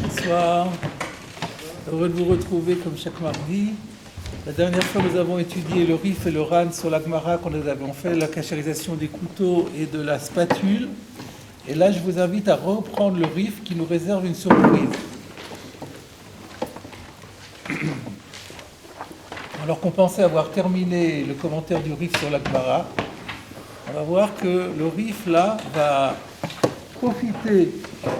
Bonsoir, heureux de vous retrouver comme chaque mardi. La dernière fois, nous avons étudié le Rif et le Ran sur la Gemara quand nous avons fait la cachérisation des couteaux et de la spatule. Et là, je vous invite à reprendre le Rif qui nous réserve une surprise. Alors qu'on pensait avoir terminé le commentaire du Rif sur la Gemara, on va voir que le Rif là va profiter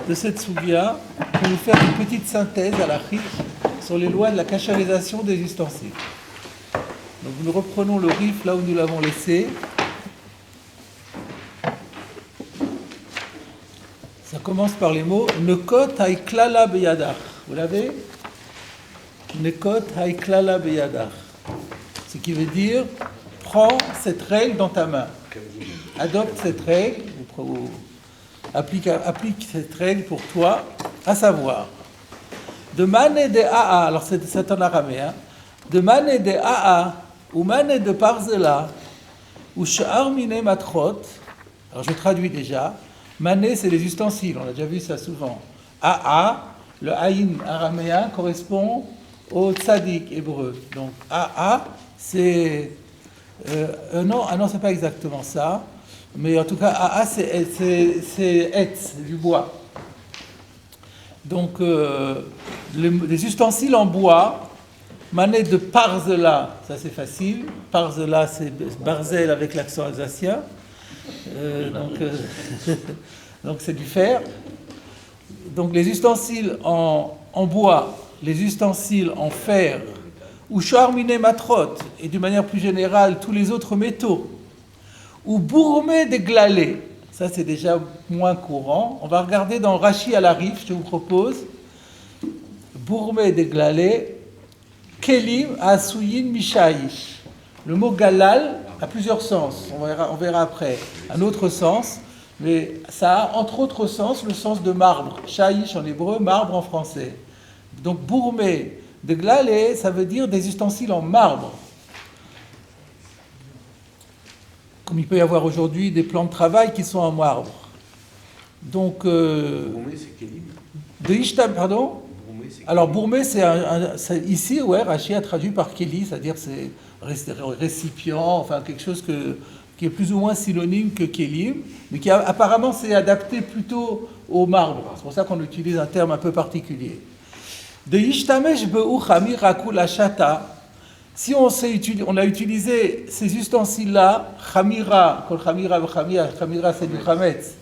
de cette soubia pour nous faire une petite synthèse à la Rif sur les lois de la cachérisation des ustensiles. Donc nous reprenons le Rif là où nous l'avons laissé. Ça commence par les mots Nekot haiklala beyadach. Vous l'avez? Nekot haiklala beyadach. Ce qui veut dire prends cette règle dans ta main. Adopte cette règle, applique cette règle pour toi, à savoir de mané de aa, alors c'est en araméen, de mané de aa ou mané de parzela ou sha'ar mine matrot. Alors je traduis déjà. Mané, c'est les ustensiles, on a déjà vu ça souvent. Aa, le aïn araméen correspond au tzadik hébreu. Donc aa, c'est non, c'est pas exactement ça. Mais en tout cas, aa, c'est etz, du bois. Donc, les ustensiles en bois, mané de parzela, ça c'est facile. Parzela, c'est barzel avec l'accent alsacien. Donc c'est du fer. Donc les ustensiles en bois, les ustensiles en fer, ou charminé matrot, et d'une manière plus générale, tous les autres métaux, ou bourmé des glalés, ça c'est déjà moins courant. On va regarder dans Rashi à la Rif, je vous propose, bourmé des glalés, kelim asuyin mishaïsh. Le mot galal a plusieurs sens, on verra après un autre sens, mais ça a entre autres sens le sens de marbre, shaïch en hébreu, marbre en français. Donc bourmé de glalé, ça veut dire des ustensiles en marbre. Comme il peut y avoir aujourd'hui des plans de travail qui sont en marbre. Donc, Bourmé, c'est Kélim. De Ishtam, pardon. Bourmé, c'est Alors bourmé, c'est ici, ouais, Rashi a traduit par Kéli, c'est-à-dire c'est récipient, enfin quelque chose qui est plus ou moins synonyme que Kélim, mais qui apparemment s'est adapté plutôt au marbre. C'est pour ça qu'on utilise un terme un peu particulier. De Ishtamesh be'u chamir akul ashata. Si on a utilisé ces ustensiles-là, chamira, kol chamira chamira c'est du chametz,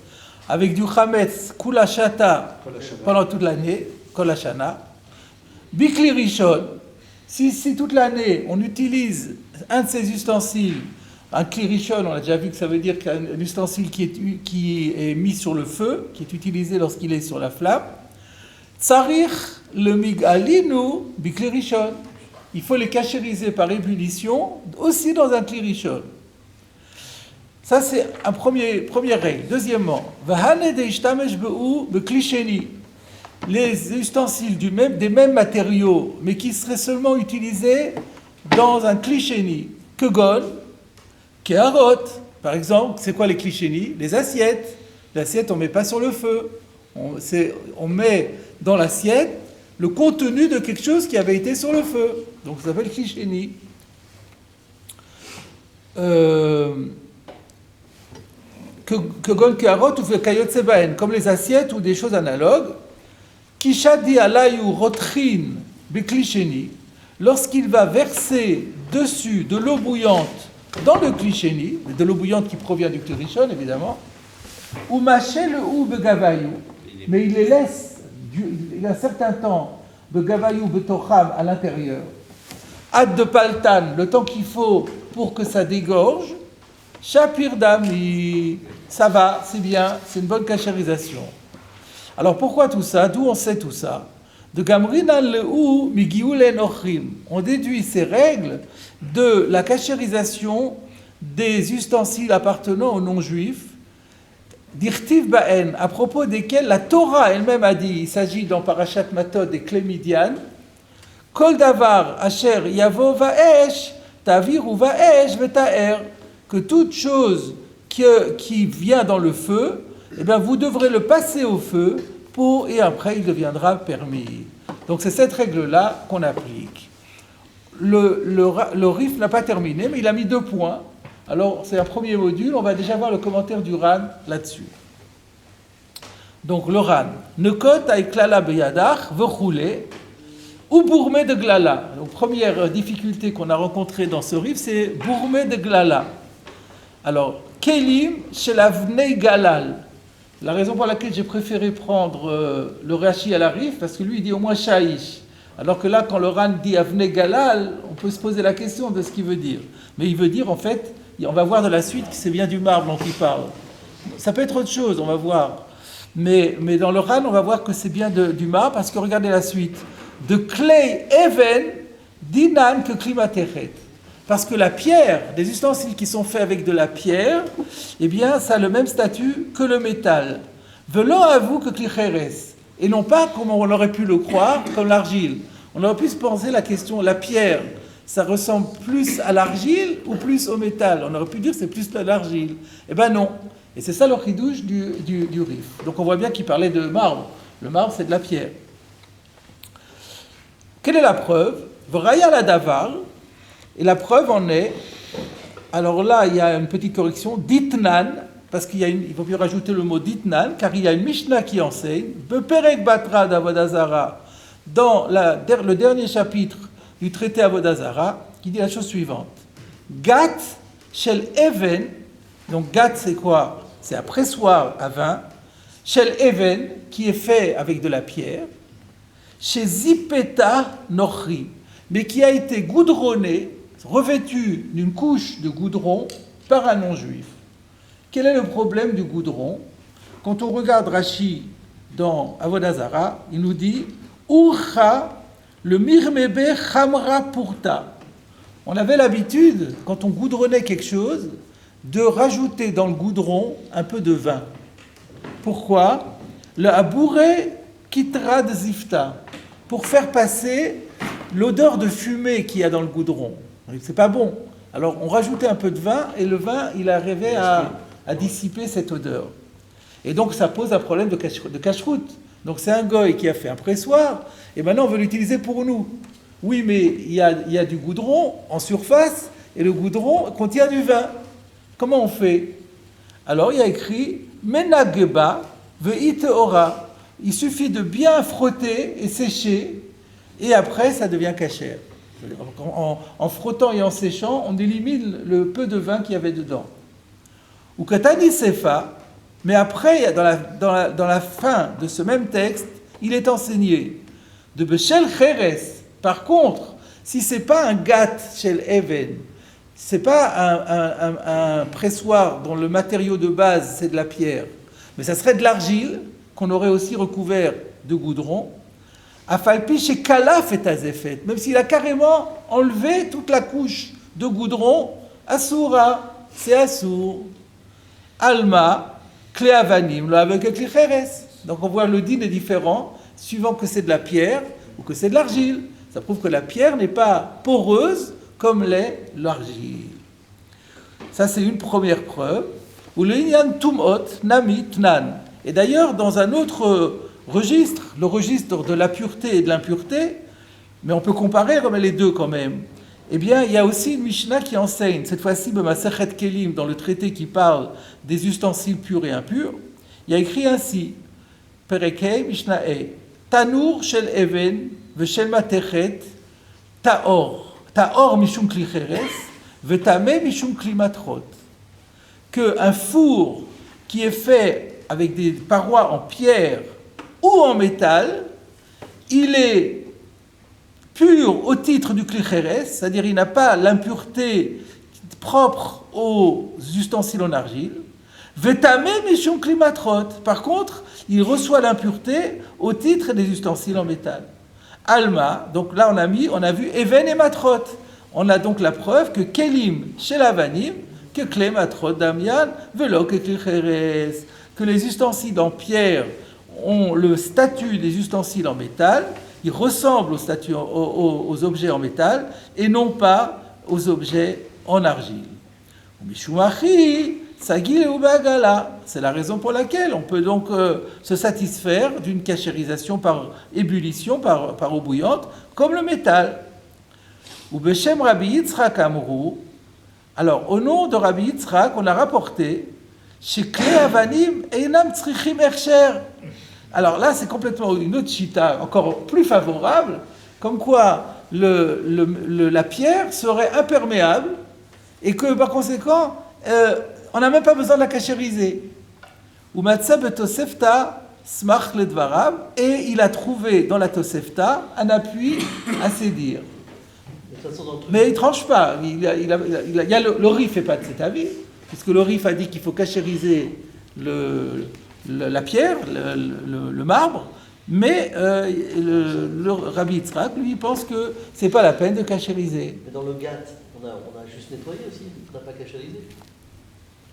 avec du chametz, kul ashata, pendant toute l'année, kol hashana, bikli rishon, si toute l'année on utilise un de ces ustensiles, un kli rishon, on a déjà vu que ça veut dire qu'un ustensile qui est mis sur le feu, qui est utilisé lorsqu'il est sur la flamme, tsarich le migalinu bikli rishon. Il faut les cachériser par ébullition, aussi dans un kli rishon. Ça, c'est une première règle. Deuxièmement, les ustensiles des mêmes matériaux, mais qui seraient seulement utilisés dans un kli sheni, kegon, keharot. Par exemple, c'est quoi les kli sheni? Les assiettes. L'assiette, on ne met pas sur le feu. On met dans l'assiette le contenu de quelque chose qui avait été sur le feu. Donc ça s'appelle klisheni. Kegon keharot ou kayotse baen, comme les assiettes ou des choses analogues. Kishadi alayu rotrin beklisheni, lorsqu'il va verser dessus de l'eau bouillante dans le klisheni, de l'eau bouillante qui provient du kli rishon évidemment, ou maché le ou begavayu, mais il les laisse. Il y a un certain temps de gavayou betocham à l'intérieur, ad de paltan, le temps qu'il faut pour que ça dégorge, shapir dami, ça va, c'est bien, c'est une bonne cachérisation. Alors pourquoi tout ça? D'où on sait tout ça? De gamrinan lehu migiulen ochrim. On déduit ces règles de la cachérisation des ustensiles appartenant aux non-juifs, d'Irtiv Ba'en, à propos desquels la Torah elle-même a dit, il s'agit dans Parashat Matot des Clémidian, Kol davar asher yavo va'esh, tavir ou va'esh veta'er, que toute chose qui vient dans le feu, eh bien vous devrez le passer au feu et après il deviendra permis. Donc c'est cette règle-là qu'on applique. Le RIF n'a pas terminé, mais il a mis 2 points. Alors c'est un premier module, on va déjà voir le commentaire du RAN là-dessus. Donc le RAN, Nekot avec klala beyadach, vechoulé, ou bourmé de glala. Donc première difficulté qu'on a rencontrée dans ce RIF, c'est bourmé de glala. Alors, kelim chez la vnei galal. La raison pour laquelle j'ai préféré prendre le Rashi à la RIF, parce que lui il dit au moins shaïch. Alors que là, quand le RAN dit avnei galal, on peut se poser la question de ce qu'il veut dire. Mais il veut dire en fait, on va voir de la suite que c'est bien du marbre dont il parle. Ça peut être autre chose, on va voir. Mais dans le RAN, on va voir que c'est bien du marbre, parce que regardez la suite. De klei even dinan que klimatechet. Parce que la pierre, des ustensiles qui sont faits avec de la pierre, eh bien, ça a le même statut que le métal. Velo avoue que klicheres. Et non pas, comme on aurait pu le croire, comme l'argile. On aurait pu se poser la question, la pierre, ça ressemble plus à l'argile ou plus au métal? On aurait pu dire que c'est plus de l'argile. Eh bien non. Et c'est ça le chidouche du RIF. Donc on voit bien qu'il parlait de marbre. Le marbre, c'est de la pierre. Quelle est la preuve? Vraya la davar. Et la preuve en est, alors là, il y a une petite correction, ditnan, parce il faut plus rajouter le mot ditnan, car il y a une Mishnah qui enseigne, Beperek Batra d'Avodah Zara, dans le dernier chapitre du traité Avodah Zara, qui dit la chose suivante. Gat shel even, donc gat c'est quoi? C'est un pressoir à vin, shel even, qui est fait avec de la pierre, chez Zipeta Nochri, mais qui a été goudronné, revêtu d'une couche de goudron par un non-juif. Quel est le problème du goudron? Quand on regarde Rashi dans Avodah Zara, il nous dit Urcha le mirmebe chamra purta. On avait l'habitude, quand on goudronnait quelque chose, de rajouter dans le goudron un peu de vin. Pourquoi? Le abouré kitra de zifta, pour faire passer l'odeur de fumée qu'il y a dans le goudron. C'est pas bon. Alors on rajoutait un peu de vin et le vin il arrivait à dissiper cette odeur. Et donc ça pose un problème de cacheroute. Donc c'est un goy qui a fait un pressoir et maintenant on veut l'utiliser pour nous. Oui, mais il y a du goudron en surface et le goudron contient du vin. Comment on fait? Alors il y a écrit Menageba ve'ite ora. Il suffit de bien frotter et sécher et après ça devient cachère. En frottant et en séchant, on élimine le peu de vin qu'il y avait dedans. Ou Katani Sefa, mais après, dans la fin de ce même texte, il est enseigné de Beshel Cheres. Par contre, si c'est pas un gat shel even, c'est pas un pressoir dont le matériau de base c'est de la pierre, mais ça serait de l'argile qu'on aurait aussi recouvert de goudron. Afalpi chez Kalaf et Azefet, même s'il a carrément enlevé toute la couche de goudron, Asura, c'est Assour. Alma, Cléavanim, le avec Klicheres. Donc on voit le din est différent, suivant que c'est de la pierre ou que c'est de l'argile. Ça prouve que la pierre n'est pas poreuse comme l'est l'argile. Ça c'est une première preuve. Ou le Inyan Tumot, Nami, Tnan. Et d'ailleurs, dans un autre registre, le registre de la pureté et de l'impureté, mais on peut comparer comme les deux quand même. Eh bien, il y a aussi une Mishnah qui enseigne, cette fois-ci, Masechet Kelim, dans le traité qui parle des ustensiles purs et impurs, il y a écrit ainsi, Perekei Mishna'e, Tanur shel even, veshel matechet, taor mishum klicheres, vetame mishum klimatrot. Qu'un four qui est fait avec des parois en pierre ou en métal, il est pur au titre du klicheres, c'est-à-dire il n'a pas l'impureté propre aux ustensiles en argile. Vetame mishum klimatrot. Par contre, il reçoit l'impureté au titre des ustensiles en métal. Alma, donc là on a vu even et matrot. On a donc la preuve que kelim chez l'avanim, que kle matrot damian, velo que klicheres, que les ustensiles en pierre ont le statut des ustensiles en métal, ils ressemblent aux objets en métal et non pas aux objets en argile. Mishumachi, Sagil ou Bagala. C'est la raison pour laquelle on peut donc se satisfaire d'une cachérisation par ébullition, par eau bouillante, comme le métal. Ou Beshem Rabbi Yitzhak Amrou. Alors, au nom de Rabbi Yitzhak, on a rapporté chez Klei Avanim Einam Tzrichim Ercher. Alors là, c'est complètement une autre chita, encore plus favorable, comme quoi la pierre serait imperméable et que par conséquent, on n'a même pas besoin de la cachériser. Ou Matzah betosefta smach ledvarav, et il a trouvé dans la tosefta un appui à ses dires. Mais il ne tranche pas. Le Rif fait pas de cet avis, puisque le Rif a dit qu'il faut cachériser la pierre, le marbre, mais le Rabbi Yitzhak, lui, pense que c'est pas la peine de cachériser. Mais dans le Gat, on a juste nettoyé aussi, on n'a pas cachérisé.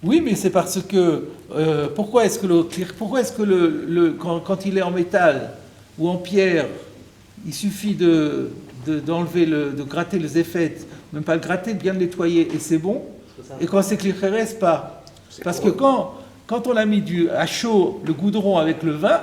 Oui, mais c'est parce que pourquoi est-ce que quand il est en métal ou en pierre, il suffit d'enlever de gratter les effets, même pas le gratter, de bien le nettoyer et c'est bon. Et quand c'est clicheres, pas. Parce que quand on a mis à chaud le goudron avec le vin,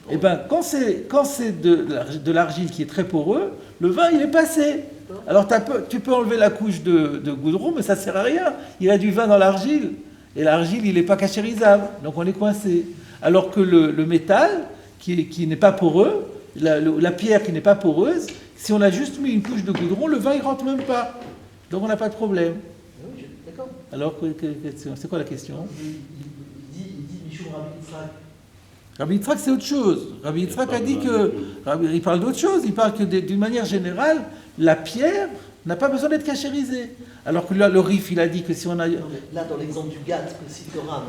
et ben quand c'est de l'argile qui est très poreux, le vin il est passé. Alors tu peux enlever la couche de goudron, mais ça sert à rien. Il y a du vin dans l'argile et l'argile il n'est pas cachérisable, donc on est coincé. Alors que le métal qui n'est pas poreux, la pierre qui n'est pas poreuse, si on a juste mis une couche de goudron, le vin il rentre même pas. Donc on n'a pas de problème. Oui, d'accord. Alors c'est quoi la question? Il dit Mishum Rabbi Yitzhak. Rabbi Yitzhak, c'est autre chose. Rabbi Yitzhak a dit il parle d'autre chose. Il parle que d'une manière générale, la pierre n'a pas besoin d'être cachérisée. Alors que là, le Rif, il a dit que si on a... Non, là, dans l'exemple du Gat,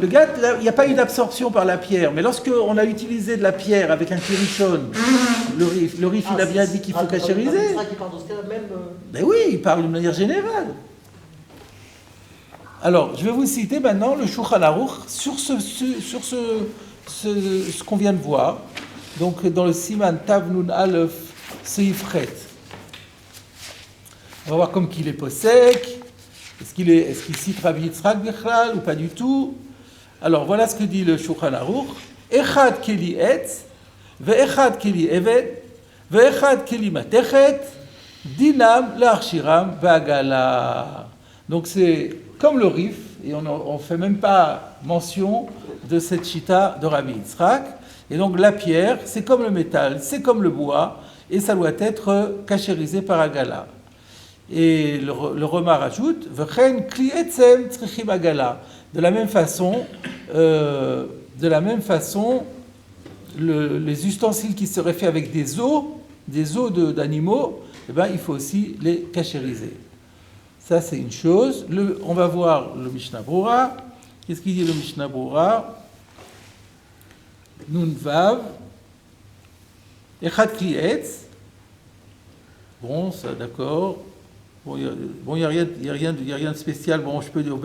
le Gat, il n'y a pas eu d'absorption par la pierre. Mais lorsqu'on a utilisé de la pierre avec un kirichon, le Rif il a bien dit qu'il faut cachériser. Rabbi Yitzhak, il parle dans ce cas-là même... Ben oui, il parle d'une manière générale. Alors, je vais vous citer maintenant le Shulchan Aruch sur ce qu'on vient de voir, donc dans le Siman Tav Nun Aleph Seif Chet. On va voir comme qu'il est posek, est-ce qu'il cite Rabbi Yitzhak Bichlal ou pas du tout. Alors voilà ce que dit le Shulchan Aruch. Echad keli etz, ve'echad keli eved, ve'echad keli matechet, dinam le'arshiram ba'agala. Donc c'est comme le Rif, et on ne fait même pas mention de cette chita de Rabbi Yitzhak. Et donc la pierre, c'est comme le métal, c'est comme le bois, et ça doit être cachérisé par agala. Et le Rama rajoute, V'chen kli etzem tzrichim agala. De la même façon, les ustensiles qui seraient faits avec des os d'animaux, eh ben, il faut aussi les cachériser. Ça, c'est une chose. On va voir le Mishnah Brura. Qu'est-ce qu'il dit le Mishnah Brura? Nun Vav. Echad Kli Etz. Bon, ça, d'accord. Bon, il n'y a rien de spécial. Bon, je peux dire.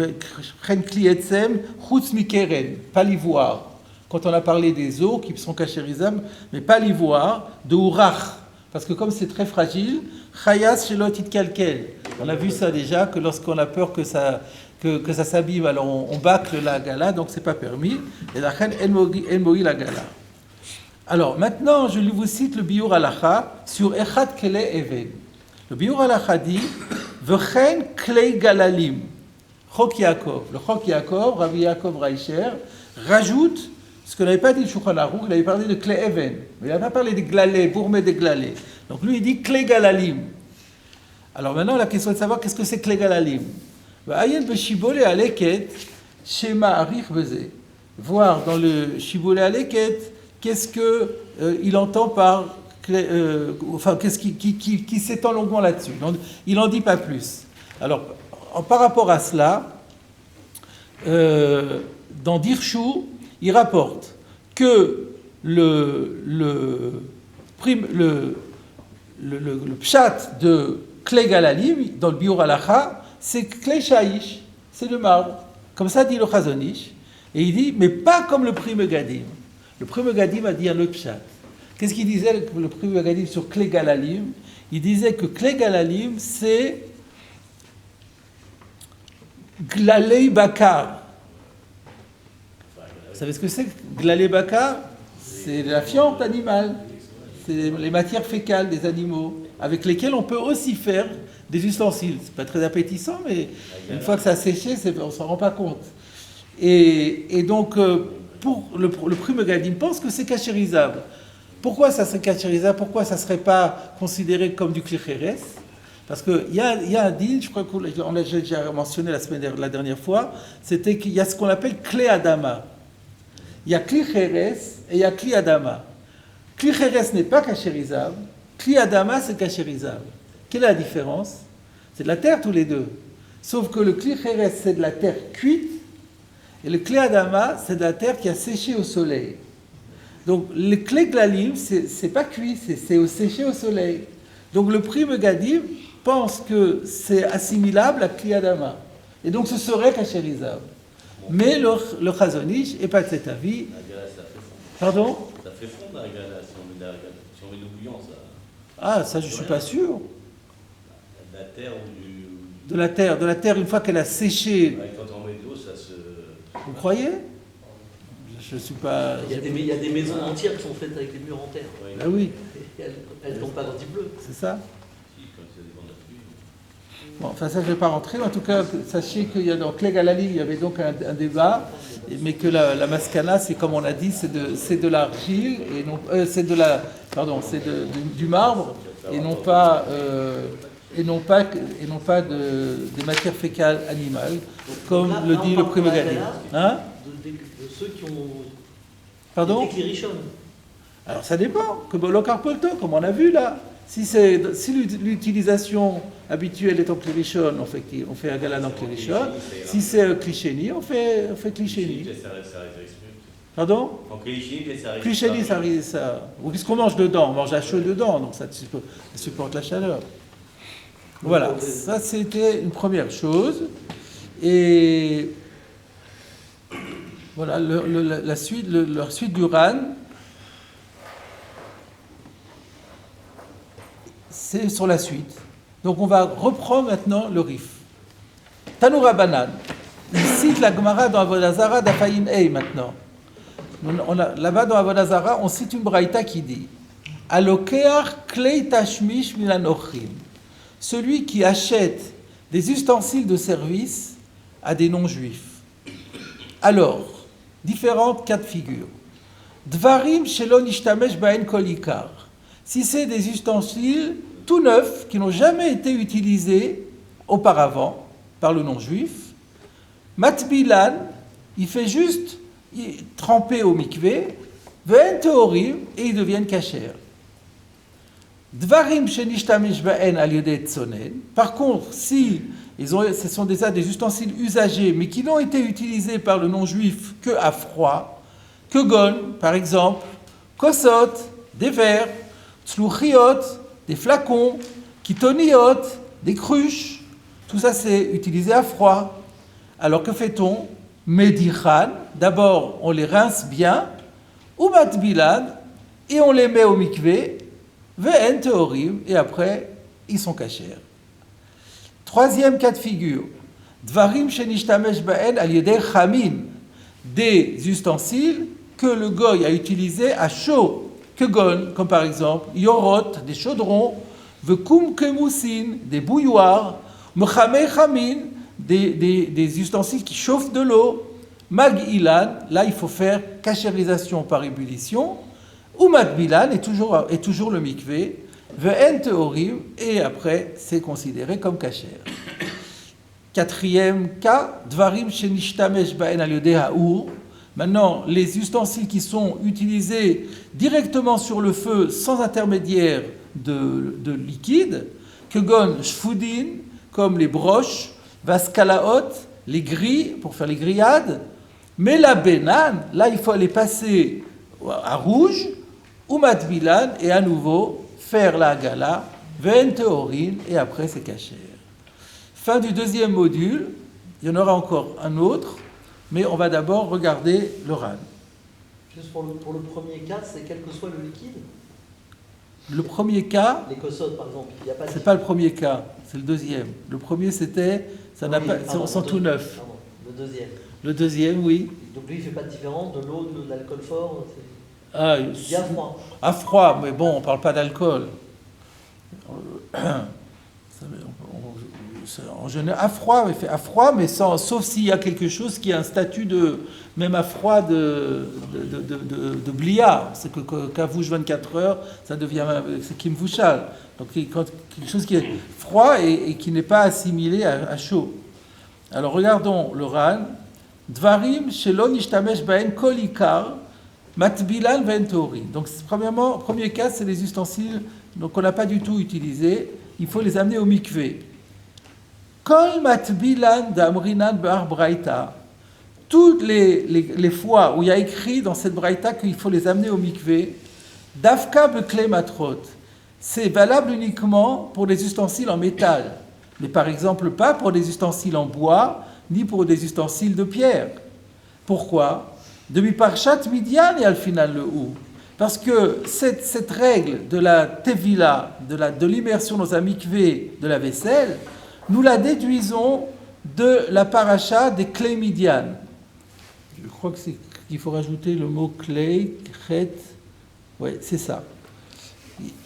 Chen Kli Etzem, Chutz Mikeren. Pas l'ivoire. Quand on a parlé des os qui sont cachérisables, mais pas l'ivoire, de Urach. Parce que comme c'est très fragile, Chayas Shelot Itkalkel. On a vu ça déjà, que lorsqu'on a peur que ça s'abîme, alors on bâcle la gala, donc c'est pas permis. Et la reine El Moï la gala. Alors maintenant, je vous cite le Biur Halacha sur Echad Kele Even. Le Biur Halacha dit V'chen Klei Galalim. Chok Yaakov. Le Chok Yaakov, Rabbi Yaakov Reicher, rajoute ce que n'avait pas dit le Shulchan Aruch, il avait parlé de Klei Even. Mais il n'a pas parlé des glalés, bourmés des glalés. Donc lui, il dit Klei Galalim. Alors maintenant, la question est de savoir qu'est-ce que c'est Klei Galalim. Ayen b'shibole aleket shema arich beze. Voir dans le shibole aleket qu'est-ce que il entend par qu'est-ce qui s'étend longuement là-dessus. Donc, il n'en dit pas plus. Alors par rapport à cela, dans Dirshu, il rapporte que le pshat de Klei Galalim, dans le Biur Halacha, c'est Klei Shaish, c'est le marbre. Comme ça dit le Chazon Ish. Et il dit, mais pas comme le Pri Megadim. Le Pri Megadim a dit un autre pshat. Qu'est-ce qu'il disait le Pri Megadim sur Klei Galalim? Il disait que Klei Galalim, c'est Glalei Bakar. Vous savez ce que c'est? Glalebaka, c'est la fiente animale. C'est les matières fécales des animaux, avec lesquelles on peut aussi faire des ustensiles. C'est pas très appétissant, mais une fois que ça a séché, on s'en rend pas compte. Et donc, pour le Pri Megadim pense que c'est cachérisable. Pourquoi ça serait cachérisable? Pourquoi ça ne serait pas considéré comme du klicheres? Parce qu'il y a un deal, je crois qu'on l'a déjà mentionné la dernière fois, c'était qu'il y a ce qu'on appelle Kli Adama. Il y a klicheres et il y a Kli Adama. Klicheres n'est pas cachérisable, Kli Adama c'est cachérisable. Quelle est la différence? C'est de la terre tous les deux. Sauf que le klicheres c'est de la terre cuite et le Kli Adama c'est de la terre qui a séché au soleil. Donc le Kli Glalim c'est pas cuit, c'est séché au soleil. Donc le Pri Megadim pense que c'est assimilable à Kli Adama. Et donc ce serait cachérisable. Mais le Chazon Ish n'est pas de cet avis. Pardon? Ça fait fondre la gala si on met de bouillant, ça. Ah, ça je ne suis pas sûr. De la terre ou du. De la terre, une fois qu'elle a séché. Ouais, quand on met de l'eau, ça se. Vous croyez? Je ne suis pas. Il y a des maisons entières qui sont faites avec les murs en terre. Ouais, Ah oui, Et elles ne tombent pas dans du bleu. c'est ça. si, quand il y a des vents de la pluie. Bon, enfin ça je ne vais pas rentrer. En tout cas, sachez qu'il y a dans Kli Galali, il y avait donc un débat, mais que la maskana, c'est comme on a dit, c'est de l'argile et non, c'est de la, pardon, c'est du marbre et non pas des matières fécales animales, comme Donc là, le on dit le parle Pri de la Megadim. gala, Hein? de ceux qui ont Pardon? été Klirichon. Alors ça dépend, que Bolokar-Polto, comme on a vu là. Si l'utilisation habituelle est en Klirishon, on fait Agala en Klirishon. Si c'est Klisheni, on fait Klisheni. Pardon? Klisheni, ça. Ou qu'est-ce qu'on mange dedans? On mange à chaud dedans, donc ça supporte la chaleur. Voilà, ça c'était une première chose. Et voilà, la suite du RAN. C'est sur la suite. Donc on va reprendre maintenant le Rif. Tanoura Banan. Il cite la Gemara dans Avodah Zarah d'Afayin Ei maintenant. Là-bas dans Avodah Zarah, on cite une braïta qui dit Alokeach klei tashmish milanochim. Celui qui achète des ustensiles de service à des non-juifs. Alors, différentes cas de figure. Dvarim shelo nishtamesh baen kol ikar. Si c'est des ustensiles tout neufs, qui n'ont jamais été utilisés auparavant par le non-juif, matbilan, il fait juste tremper au mikvé, ve'en teorim, et ils deviennent kashers. Dvarim shenishtamesh ba'en al yedei tzonen. Par contre, si ce sont des ustensiles usagés, mais qui n'ont été utilisés par le non-juif que à froid, que gon, par exemple, kosot, des verres, tzluchiot, des flacons, kitoniot, des cruches, tout ça c'est utilisé à froid. Alors que fait-on? Medichan, d'abord on les rince bien, ou matbilan, et on les met au mikvé, ve'en teorim, et après ils sont cachers. Troisième cas de figure, dvarim shenishtamesh ba'en al yedei chamin, des ustensiles que le goy a utilisés à chaud, comme par exemple yorot, des chaudrons, vekum kemoussin, des bouilloires, mechamei chamin, des ustensiles qui chauffent de l'eau, mag ilan, là il faut faire cachérisation par ébullition, ou matbilan est toujours le mikvé, ve'en teorim, et après c'est considéré comme kasher. Quatrième cas, dvarim shenishtamesh ba'en al yedei ha'ur. Maintenant, les ustensiles qui sont utilisés directement sur le feu sans intermédiaire de liquide, kegon shfudin, comme les broches, vaskalaot, les grilles, pour faire les grillades, mais la benan, là il faut les passer à rouge, ou matbilan, et à nouveau faire la gala, ve'en teorin, et après c'est kasher. Fin du deuxième module, il y en aura encore un autre, mais on va d'abord regarder le RAN. Juste pour le premier cas, c'est quel que soit le liquide. Le premier cas, Les kossotes par exemple, il n'y a pas de c'est pas le premier cas, c'est le deuxième. Le premier c'était, ça n'a pas, ils sont tout neufs. Le deuxième. Le deuxième, oui. Donc lui, il ne fait pas de différence de l'eau, de l'alcool fort. Ah, Il dit à froid. à froid, mais bon, on ne parle pas d'alcool. En général, à froid, mais sauf s'il y a quelque chose qui a un statut de, même à froid, de bliard. C'est qu'à vous 24 heures, ça devient, c'est Kim Vushal. Donc quelque chose qui est froid et qui n'est pas assimilé à chaud. Alors regardons le Ran. Dvarim shelo nishtamesh baen kol ikar matbilan ve'en torin. Donc premièrement, premier cas, c'est les ustensiles donc on n'a pas du tout utilisés. Il faut les amener au mikvé. Kol matbilan d'amrinan bar braïta. Toutes les fois où il y a écrit dans cette braïta qu'il faut les amener au mikvé, dafka bekle matrot. C'est valable uniquement pour les ustensiles en métal, mais par exemple pas pour des ustensiles en bois, ni pour des ustensiles de pierre. Pourquoi ? Demi parchat Midian et al final le ou. Parce que cette règle de la tevila, de l'immersion dans un mikvé de la vaisselle, nous la déduisons de la paracha des clés Midian. Je crois qu'il faut rajouter le mot clé, chet, oui, c'est ça.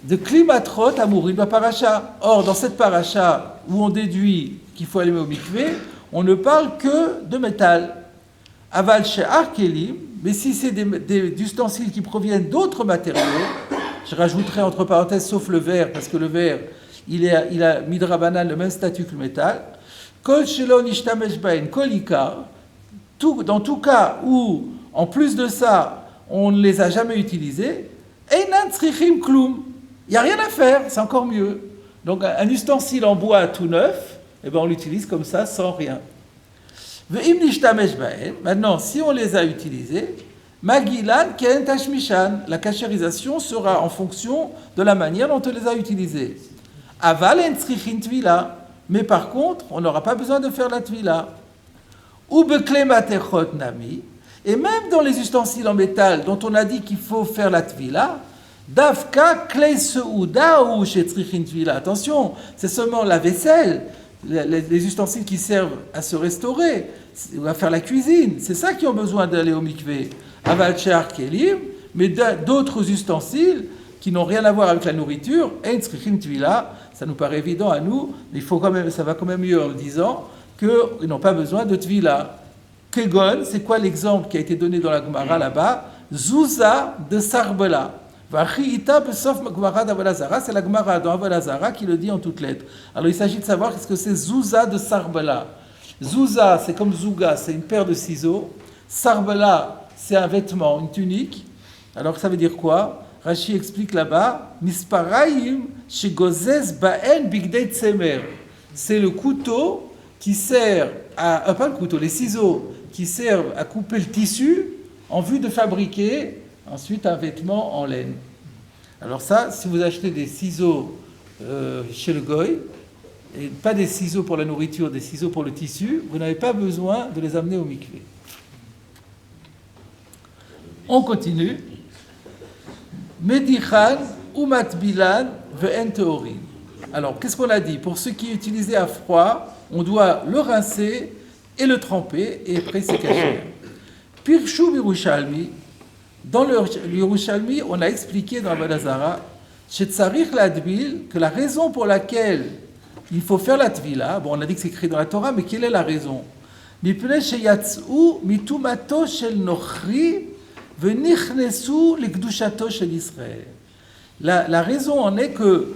De klimatrot amourim la paracha. Or, dans cette paracha où on déduit qu'il faut aller au mikvé, on ne parle que de métal. Aval she'ar kelim, mais si c'est des ustensiles qui proviennent d'autres matériaux, je rajouterai entre parenthèses sauf le verre, parce que le verre, il a midrabanan le même statut que le métal. Kol shelo nishtamesh baen kol ikar, dans tout cas où, en plus de ça, on ne les a jamais utilisés, einan tzrichim klum, il n'y a rien à faire, c'est encore mieux. Donc un ustensile en bois tout neuf, eh ben, on l'utilise comme ça, sans rien. Maintenant, si on les a utilisés, Magilan ken tashmishan, la kashérisation sera en fonction de la manière dont on les a utilisés. Aval en tzrichin tvila, mais par contre, on n'aura pas besoin de faire la tvila. Ou bekle matechot nami, et même dans les ustensiles en métal dont on a dit qu'il faut faire la tvila, davka klei seuda ou chez tzrichin tvila. Attention, c'est seulement la vaisselle. Les ustensiles qui servent à se restaurer, ou à faire la cuisine, c'est ça qui ont besoin d'aller au mikvé. Aval she'ar kelim, mais d'autres ustensiles qui n'ont rien à voir avec la nourriture, ein tzrichim tvila, ça nous paraît évident à nous, mais ça va quand même mieux en disant qu'ils n'ont pas besoin de tvila. Kegon, c'est quoi l'exemple qui a été donné dans la Gemara là-bas? Zouza de Sarbela. C'est la Gemara dans Avalazara qui le dit en toutes lettres. Alors il s'agit de savoir qu'est-ce que c'est Zouza de Sarbela. Zouza, c'est comme Zouga, c'est une paire de ciseaux. Sarbela, c'est un vêtement, une tunique. Alors ça veut dire quoi? Rashi explique là-bas, Misparaim shegozez baen bigdei tsemer. C'est le couteau qui sert pas le couteau, les ciseaux qui servent à couper le tissu en vue de fabriquer ensuite un vêtement en laine. Alors ça, si vous achetez des ciseaux chez le goy, et pas des ciseaux pour la nourriture, des ciseaux pour le tissu, vous n'avez pas besoin de les amener au mikvé. On continue. Medichan ou matbilan ve'en teorin. Alors, qu'est-ce qu'on a dit? Pour ceux qui utilisaient à froid, on doit le rincer et le tremper, et après c'est caché. Pirshu Yerushalmi, dans le Yerushalmi, on a expliqué dans Avalazara, chez Tsarich Ladbil, que la raison pour laquelle il faut faire la tvila, bon, on a dit que c'est écrit dans la Torah, mais quelle est la raison? Mipnei sheyatzou mitumato shel nochri venichnesu likdushato shel Israël. La raison en est que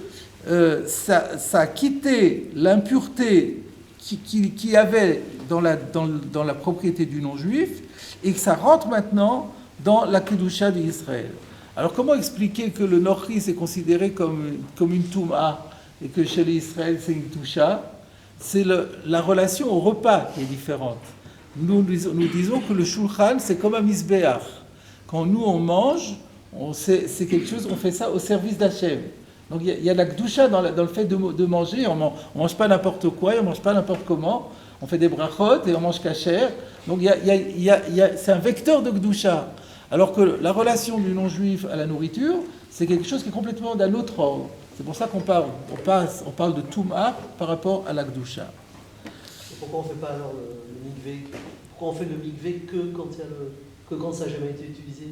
ça a quitté l'impureté qui avait dans la propriété du non-juif et que ça rentre maintenant dans la kedusha d'Israël. Alors comment expliquer que le nochri c'est considéré comme une touma et que chez les Israël c'est une toucha? C'est la relation au repas qui est différente. Nous disons que le shulchan c'est comme un misbéach. Quand nous on mange, c'est quelque chose, on fait ça au service d'Hachem. Donc il y a la kedusha dans le fait de manger. On mange pas n'importe quoi, on mange pas n'importe comment. On fait des brachot et on mange kasher. Donc c'est un vecteur de kedusha. Alors que la relation du non-juif à la nourriture, c'est quelque chose qui est complètement d'un autre ordre. C'est pour ça qu'on parle de Touma par rapport à la Kedusha. Pourquoi on ne fait pas alors le mikvé. Pourquoi on fait le mikvé que quand ça n'a jamais été utilisé?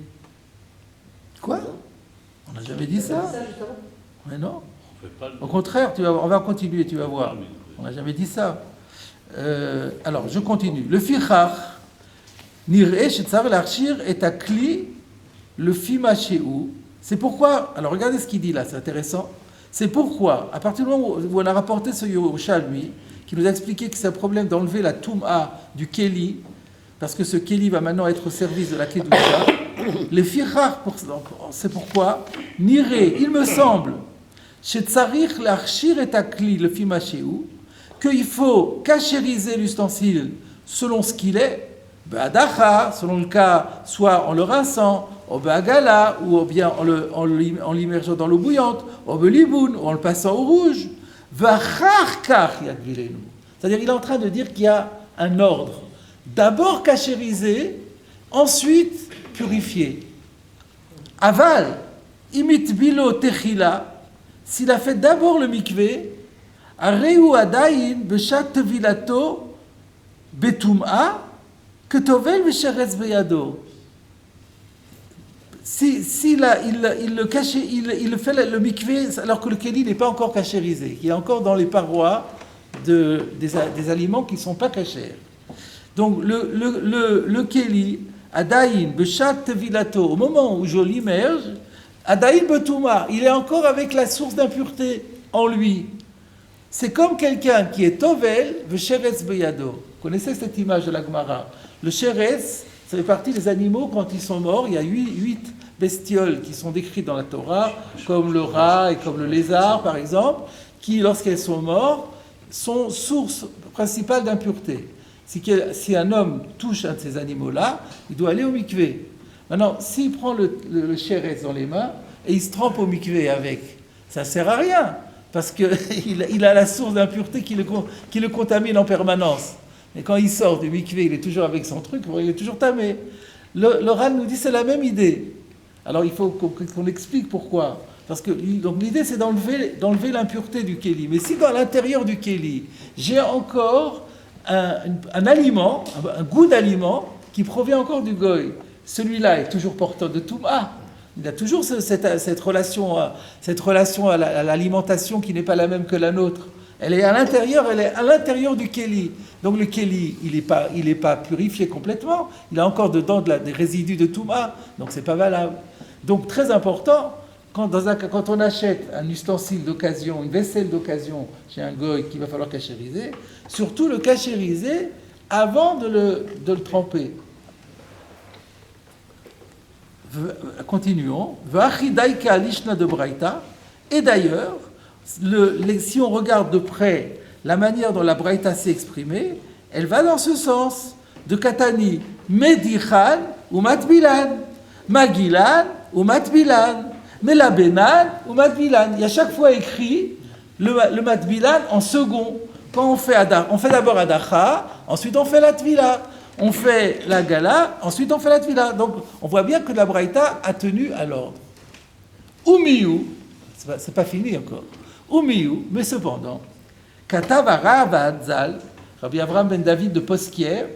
Quoi? On n'a jamais dit ça. Justement. Mais non. On fait pas le Au contraire, on va continuer, tu vas voir. mikvé. On n'a jamais dit ça. Alors, je continue. Le fichach, nir'e shetzar l'archir est à kli, le fimachéou. C'est pourquoi, alors regardez ce qu'il dit là, c'est intéressant. C'est pourquoi, à partir du moment où on a rapporté ce Yerushalmi, qui nous a expliqué que c'est un problème d'enlever la toum'a du keli, parce que ce keli va maintenant être au service de la kedusha, les fichach, c'est pourquoi, nir'e, il me semble, shetzarich l'archir est à kli, le fimachéou, qu'il faut cachériser l'ustensile selon ce qu'il est, Be'adacha, selon le cas, soit en le rinçant, ou be'agala, ou bien en l'immergeant dans l'eau bouillante, ou be'liboun, ou en le passant au rouge. Ve'acharkach yagvilenu. C'est-à-dire, il est en train de dire qu'il y a un ordre. D'abord cachériser, ensuite purifier. Aval, imit bilo techila, s'il a fait d'abord le mikvé, areu adayin beshat tevilato betum'a, que tovel vesheretz beyado. Si il fait le mikvé alors que le kéli n'est pas encore cachérisé, qu'il est encore dans les parois des aliments qui ne sont pas cachers. Donc le kéli, adayin beshat tevilato, au moment où je l'immerge, adayin betuma, il est encore avec la source d'impureté en lui. C'est comme quelqu'un qui est tovel vesheretz beyado. Vous connaissez cette image de la Gemara? Le sheretz, ça fait partie des animaux quand ils sont morts. Il y a 8 bestioles qui sont décrites dans la Torah, comme le rat et comme le lézard, par exemple, qui, lorsqu'elles sont mortes, sont source principale d'impureté. Si un homme touche un de ces animaux-là, il doit aller au mikvé. Maintenant, s'il prend le sheretz dans les mains et il se trempe au mikvé avec, ça ne sert à rien, parce qu'il a la source d'impureté qui le contamine en permanence. Et quand il sort du mikvé, il est toujours avec son truc, il est toujours tamé. Le Ran nous dit que c'est la même idée. Alors il faut qu'on explique pourquoi. Parce que donc l'idée c'est d'enlever l'impureté du kéli. Mais si dans l'intérieur du kéli, j'ai encore un aliment, un goût d'aliment qui provient encore du goy, celui-là est toujours porteur de touma. Il a toujours cette relation à l'alimentation qui n'est pas la même que la nôtre. Elle est à l'intérieur du kéli. Donc le kéli, il est pas purifié complètement. Il a encore dedans des résidus de touma. Donc c'est pas valable. Donc très important, quand on achète un ustensile d'occasion, une vaisselle d'occasion chez un goy qu'il va falloir cachériser, surtout le cachériser avant de le tremper. Continuons. V'achidaika lishna de braïta. Et d'ailleurs, si on regarde de près la manière dont la braïta s'est exprimée, elle va dans ce sens. De katani, medichan ou matbilan, magilan ou matbilan, melabenan ou matbilan. Il y a chaque fois écrit le matbilan en second. Quand on fait d'abord adacha, ensuite on fait la tvila. On fait la gala, ensuite on fait la tvila. Donc on voit bien que la braïta a tenu à l'ordre. Umiyu, c'est pas fini encore. Umiyu, mais cependant, Katav Arav Hadzal, Rabbi Avraham ben David de Posquier,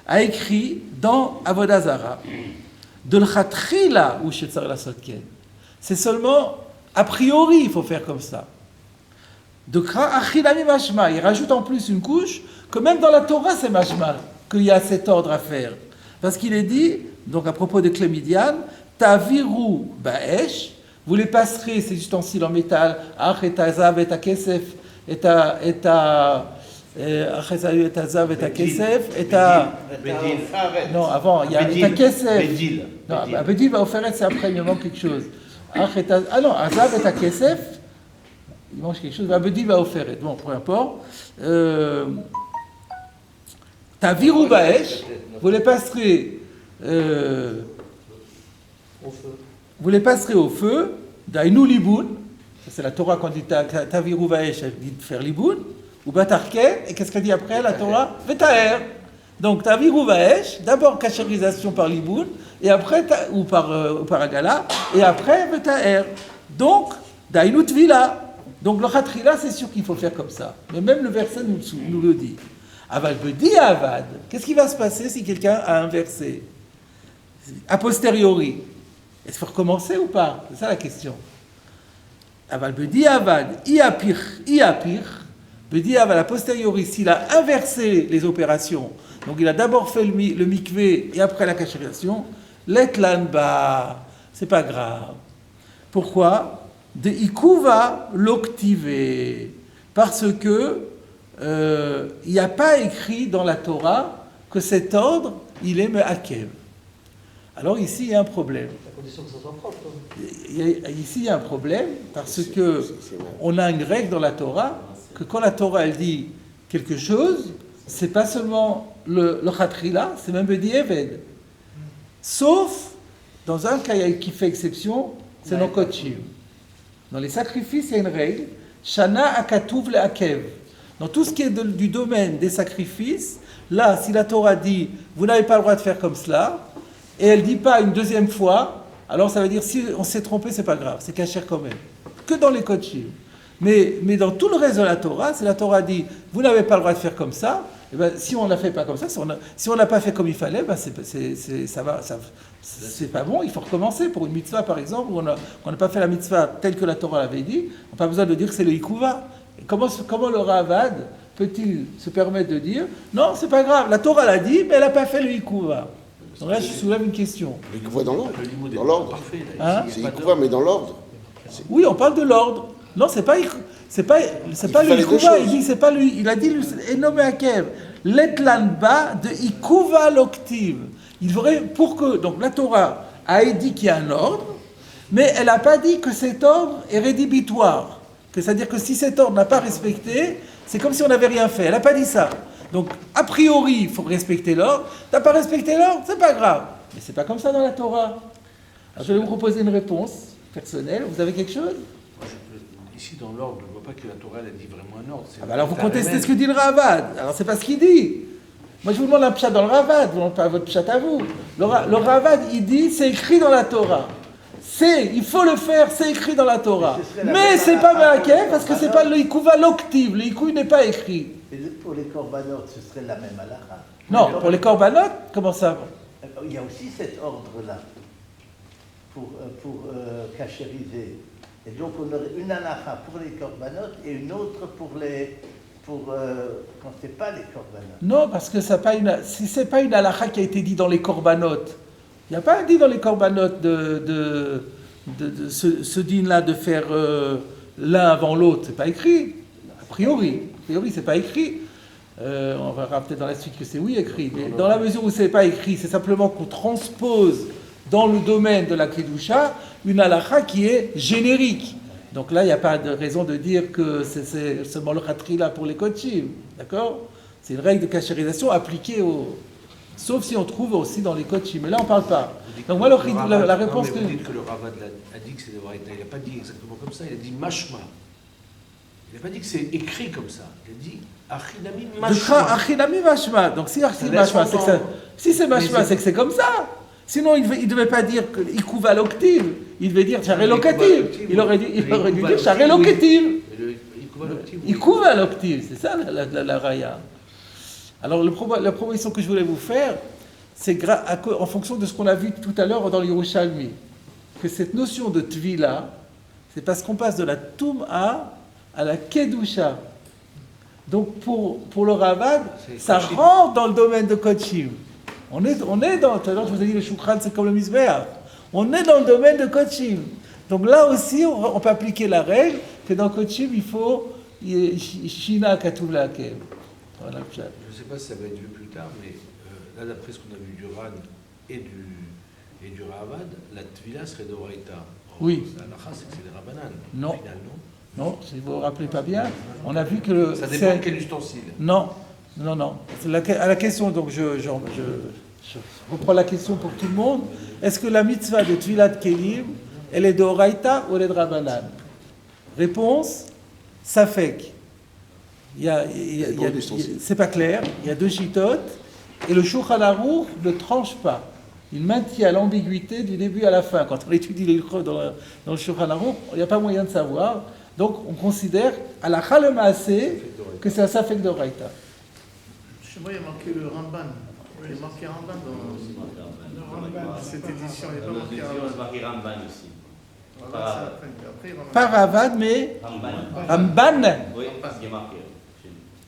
a écrit dans Avodah Zara, de l'chatchila ou shetzar lasotken. C'est seulement a priori il faut faire comme ça. De kra achilami mashma, il rajoute en plus une couche que même dans la Torah c'est mashma qu'il y a cet ordre à faire. Parce qu'il est dit, donc à propos de Clémidian, taviru ba'esh, vous les passerez, ces ustensiles en métal, ach et azav et kesef, et azav et kesef, et non, avant, il y a et kesef. Non, Bedil va offrir, c'est après, il me manque quelque chose. Non, azav et kesef, il manque quelque chose, Bedil va offrir. Bon, peu importe. Taviru ba'esh, vous les passerez au feu, dainu liboun, c'est la Torah quand dit taviru ba'esh, elle dit de faire liboun, ou batarken, et qu'est-ce qu'elle dit après la Torah? Vetaer. Donc taviru ba'esh, d'abord cachérisation par liboun, et après, ou par agala, et après vetaer. Donc, dainu tvila. Donc le chatrila, c'est sûr qu'il faut faire comme ça. Mais même le verset nous le dit. Aval bedi avad. Qu'est-ce qui va se passer si quelqu'un a inversé? A posteriori. Est-ce qu'il faut recommencer ou pas? C'est ça la question. Aval bedi avad, iapir. Bedi avad, a posteriori, s'il a inversé les opérations, donc il a d'abord fait le mikvé et après la kashérisation, l'etlan ba, c'est pas grave. Pourquoi? De ikuva l'octivé. Parce que il n'y a pas écrit dans la Torah que cet ordre, il est me'akev. Alors ici, il y a un problème. À condition que ça soit propre. Ici, il y a un problème parce que on a une règle dans la Torah que quand la Torah elle dit quelque chose, c'est pas seulement le chatrila, c'est même le dieved. Sauf dans un cas qui fait exception, c'est dans Kotchim. Dans les sacrifices, il y a une règle, Shana akatuv le'akev. Dans tout ce qui est du domaine des sacrifices, là, si la Torah dit, vous n'avez pas le droit de faire comme cela, et elle ne dit pas une deuxième fois, alors ça veut dire, si on s'est trompé, c'est pas grave, c'est caché quand même. Que dans les Kotchim. Mais dans tout le reste de la Torah, si la Torah dit, vous n'avez pas le droit de faire comme ça, et ben, si on ne l'a fait pas comme ça, si on n'a pas fait comme il fallait, ben c'est pas bon, il faut recommencer. Pour une mitzvah, par exemple, où on n'a pas fait la mitzvah telle que la Torah l'avait dit, on n'a pas besoin de dire que c'est le ikuva. Et comment le Ravad peut-il se permettre de dire, non, c'est pas grave, la Torah l'a dit, mais elle n'a pas fait le ikuva. Donc là, je soulève une question. Le ikuva dans l'ordre. Dans l'ordre. Hein? C'est ikuva, mais dans l'ordre. Oui, on parle de l'ordre. Non, c'est pas le ikuva. Il dit c'est pas lui. Il a dit enomme akev letlan ba de ikuva l'octive. Il faudrait pour que donc la Torah a dit qu'il y a un ordre, mais elle n'a pas dit que cet ordre est rédhibitoire. C'est-à-dire que si cet ordre n'a pas respecté, c'est comme si on n'avait rien fait. Elle n'a pas dit ça. Donc a priori, il faut respecter l'ordre. T'as pas respecté l'ordre, c'est pas grave. Mais c'est pas comme ça dans la Torah. Alors, je vais vous proposer une réponse personnelle. Vous avez quelque chose? Ici, dans l'ordre, je ne vois pas que la Torah elle a dit vraiment un ordre. Alors vous contestez ce que dit le Ravad. Alors c'est pas ce qu'il dit. Moi je vous demande un pshat dans le Ravad, vous demandez pas votre pshat à vous. Le Ravad il dit c'est écrit dans la Torah. Il faut le faire, c'est écrit dans la Torah. Mais c'est pas Me'akev parce que c'est pas le ikuva l'octive. Le ikou n'est pas écrit. Et pour les korbanot, ce serait la même halakha. Non, pour les korbanot, comment ça? Il y a aussi cet ordre-là pour cachériser. Et donc on aurait une halakha pour les korbanot et une autre pour quand c'est pas les korbanot. Non, parce que si c'est pas une halakha qui a été dit dans les korbanot, il n'y a pas dit dans les korbanot de ce din-là de faire l'un avant l'autre. C'est pas écrit. A priori, c'est pas écrit. On verra peut-être dans la suite que c'est oui écrit. Mais dans la mesure où c'est pas écrit, c'est simplement qu'on transpose dans le domaine de la Kedusha une halakha qui est générique. Donc là, il n'y a pas de raison de dire que c'est seulement le khatrila pour les Kotchim. D'accord? C'est une règle de kashérisation appliquée sauf si on trouve aussi dans les Kotchim. Mais là, on ne parle pas. Donc moi, la réponse que... Vous dites que le Ravad a dit que c'est le Braïta. Il n'a pas dit exactement comme ça. Il a dit mashma. Il n'a pas dit que c'est écrit comme ça. Il a dit achinami mashma. Achinami mashma. Donc si mashma, c'est que ça... Si c'est mashma, c'est que c'est comme ça. Sinon, il ne devait pas dire ikuva l'octive. Il devait dire charé locative. Il aurait dû dire charé locative. Ikuva l'octive, c'est ça la raya. Alors, la proposition que je voulais vous faire, c'est en fonction de ce qu'on a vu tout à l'heure dans l'Yerushalmi, que cette notion de tvila, c'est parce qu'on passe de la Toum'a à la Kedusha. Donc, pour le Ravad, ça rentre dans le domaine de Kotchim. On est dans, tout à l'heure je vous ai dit le Shukran c'est comme le Mizbeach. On est dans le domaine de Kotchim. Donc là aussi, on peut appliquer la règle que dans Kotchim, il faut Shina Katuv La'akev. Voilà, je ne sais pas si ça va être vu plus tard, mais là, d'après ce qu'on a vu du Ran et du Ravad, la Tvila serait de Braïta. Oui. La Lacha, c'est que c'est des Rabanan. Non. Final, non, si vous ne vous rappelez pas bien, on a vu que... Ça dépend de quel ustensile. Non. À la question, donc je reprends la question pour tout le monde. Est-ce que la mitzvah de Tvilat Kelim, elle est de Oraïta ou elle est de Rabbanan? Réponse, Safek. C'est pas clair, il y a deux chitotes, et le Shulchan Aruch ne tranche pas. Il maintient l'ambiguïté du début à la fin. Quand on étudie les creux dans le Shulchan Aruch, il n'y a pas moyen de savoir. Donc on considère, à la Chal Maaseh, que c'est un Safek d'Oraïta. Chez moi, il y a marqué le Ramban. Il y a marqué Ramban dans cette édition. Il n'y a pas marqué Ramban. C'est marqué Ramban aussi. Pas Ravad, mais Ramban. Oui, c'est marqué.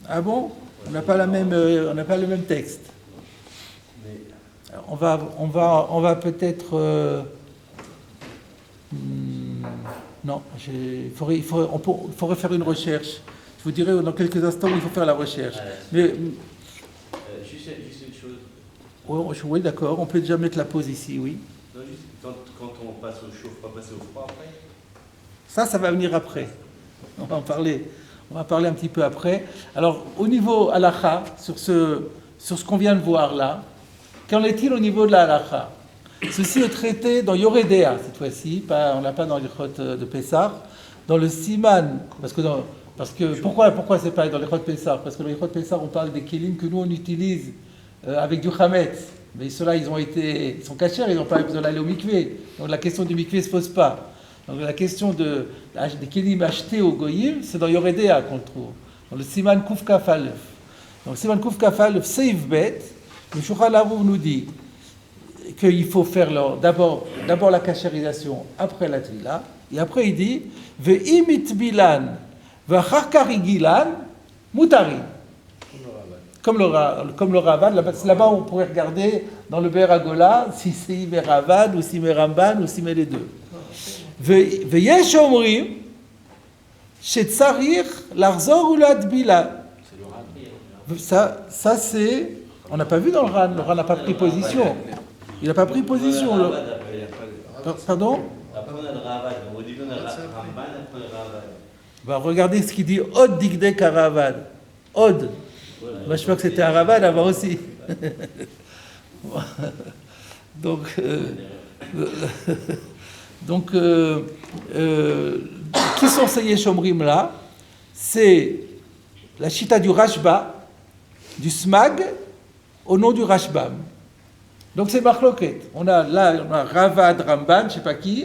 Ah bon? On n'a pas la même, on n'a pas le même texte. Alors, on va peut-être. Non, il faudrait faire une recherche. Je vous dirai dans quelques instants où il faut faire la recherche. Mais Juste une chose. oui, d'accord. On peut déjà mettre la pause ici, oui. Non, juste quand on passe au chaud, on va passer au froid après. Ça va venir après. On va en parler. On va parler un petit peu après. Alors, au niveau halakha, sur ce qu'on vient de voir là, qu'en est-il au niveau de la halakha? Ceci est traité dans Yoredea, cette fois-ci, on n'a pas dans l'Ichot de Pessah, dans le Siman, parce que pourquoi c'est pas dans l'Ichot de Pessah? Parce que dans l'Ichot de Pessah, on parle des kelim que nous on utilise avec du chametz, mais ceux-là ils sont cachers, ils n'ont pas besoin d'aller au mikvé, donc la question du mikvé ne se pose pas. Donc la question des kelim achetés au goyim, c'est dans Yoredea qu'on le trouve, dans le Siman Kuf Kaf Aleph. Donc Siman Kuf Kaf Aleph Seif Bet, le Shulchan Aruch nous dit qu'il faut faire d'abord la kashérisation, après la tvila, et après il dit ve'im itbilan ve'achar karigilan mutari. Comme le Ravad, là-bas on pourrait regarder dans le Be'er Hagola si c'est Imer Ravad ou si Imer Ramban ou si c'est les deux. Ve'yesh omrim shetzarich l'arzor ou l'adbila. Ça c'est, on n'a pas vu dans le Ran n'a pas pris position. Il n'a pas pris position. Pardon? Après on a le Ravad. Au début on a le Ramban, après le Ravad. Bah, regardez ce qu'il dit. Od digdek haravad. Od. Moi je crois que c'était un Ravad avant aussi. Donc, qui sont ces Yeshomrim là? C'est la chita du Rashba, du Smag, au nom du Rashbam. Donc c'est Marloket. On a Ravad, Ramban, je ne sais pas qui,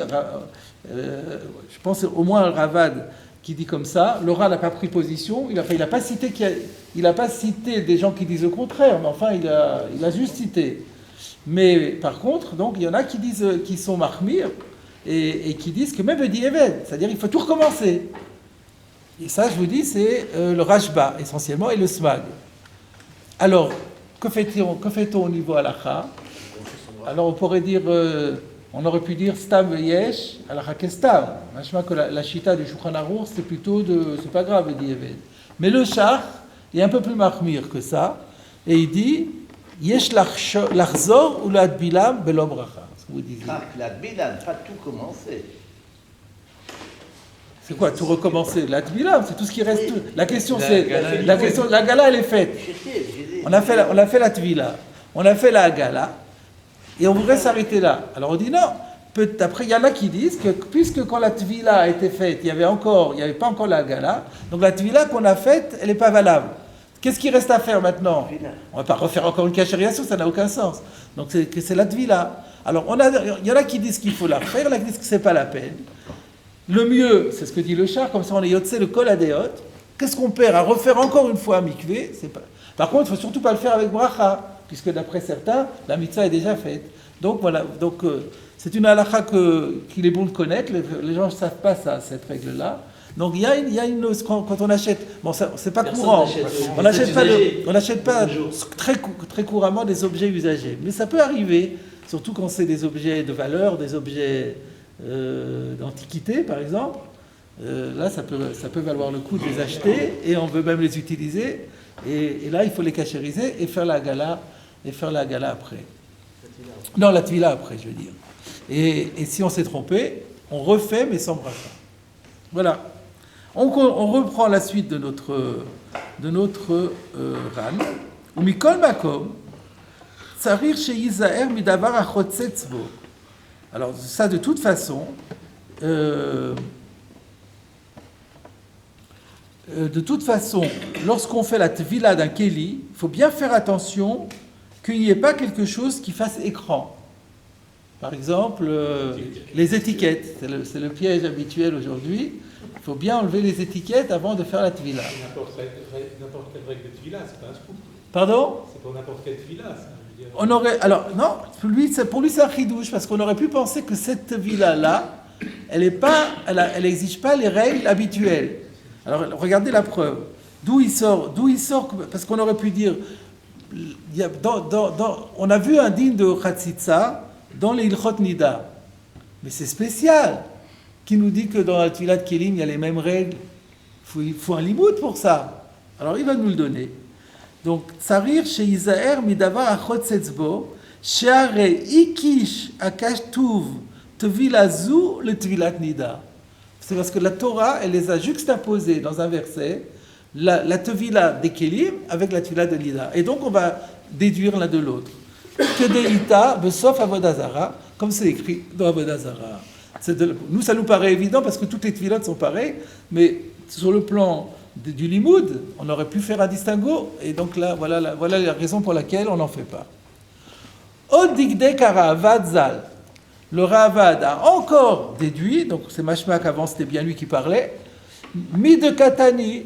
je pense au moins Ravad qui dit comme ça. Laura n'a pas pris position, il n'a pas cité des gens qui disent le contraire, mais enfin il a juste cité. Mais par contre, donc il y en a qui disent qui sont Mahmir et qui disent que même dit Eved, c'est-à-dire il faut tout recommencer. Et ça, je vous dis, c'est le Rashba essentiellement et le Smag. Alors, que fait-on au niveau halakha? Alors on pourrait dire, on aurait pu dire Stam Veyesh, halakha Kestam. Machma que la chita du Shulchan Aruch, c'est plutôt c'est pas grave, dit Eved. Mais le Shach est un peu plus mahmir que ça, et il dit Yesh l'achzor ou l'adbilam belom bracha. Ce que vous disiez. L'adbilam, pas tout commencer. C'est quoi, tout recommencer? L'adbilam, c'est tout ce qui reste. La question, c'est la gala, elle est faite. On a fait la tvila, on a fait la gala. Et on voudrait s'arrêter là. Alors on dit non. Après, il y en a qui disent que puisque quand la tvila a été faite, il n'y avait pas encore la gala, donc la tvila qu'on a faite, elle n'est pas valable. Qu'est-ce qui reste à faire maintenant? On ne va pas refaire encore une kashérisation, ça n'a aucun sens. Donc c'est la tvila. Alors il y en a qui disent qu'il faut la refaire, il y en a qui disent que ce n'est pas la peine. Le mieux, c'est ce que dit le char, comme ça on est yotse le kol adéot. Qu'est-ce qu'on perd à refaire encore une fois un mikvé? Par contre, il ne faut surtout pas le faire avec bracha, puisque d'après certains, la mitzvah est déjà faite. Donc voilà, c'est une halakha qu'il est bon de connaître, les gens ne savent pas ça, cette règle-là. Donc il y a une quand on achète, bon c'est pas courant, on n'achète pas très couramment des objets usagés, mais ça peut arriver, surtout quand c'est des objets de valeur, des objets d'antiquité par exemple. Là ça peut valoir le coup de les acheter et on veut même les utiliser. Et là, il faut les kashériser et faire la gala après. Non, la tvila après, je veux dire. Et si on s'est trompé, on refait, mais sans bracha. Voilà. On reprend la suite de notre ran. Ou mikol makom, tsarir sheyizaher midavar achotzetz bo. Alors ça, de toute façon. Lorsqu'on fait la tvila d'un keli, il faut bien faire attention qu'il n'y ait pas quelque chose qui fasse écran. Par exemple, les étiquettes. C'est le piège habituel aujourd'hui. Il faut bien enlever les étiquettes avant de faire la tvila. N'importe quelle règle de tvila, c'est pas un scoop. Pardon? C'est pour n'importe quelle villa, ça. Je veux dire. On aurait, alors, non, pour lui c'est un chidouche, parce qu'on aurait pu penser que cette villa-là, elle n'exige pas les règles habituelles. Alors, regardez la preuve. D'où il sort, parce qu'on aurait pu dire, on a vu un digne de Khatsitsa dans les Ilchot Nida. Mais c'est spécial, qui nous dit que dans la Tfilat Kelim, il y a les mêmes règles. Il faut un limoud pour ça. Alors, il va nous le donner. Donc, Tsarir chez Isaer midavar achot setzbo, sheare ikish akashtuv tevilazu le Tfilat Nida. C'est parce que la Torah, elle les a juxtaposés dans un verset, la Tevila des Kelim avec la Tevila de Nida. Et donc, on va déduire l'un de l'autre. Kedeita, besof avodazara, comme c'est écrit dans Avodazara. Nous, ça nous paraît évident parce que toutes les Tfilat sont pareilles, mais sur le plan du limoud, on aurait pu faire un distinguo, et donc là, voilà la raison pour laquelle on n'en fait pas. Odigde karavad zal. Le Ravad a encore déduit, donc c'est Mashma qu'avant c'était bien lui qui parlait, Mid Katani,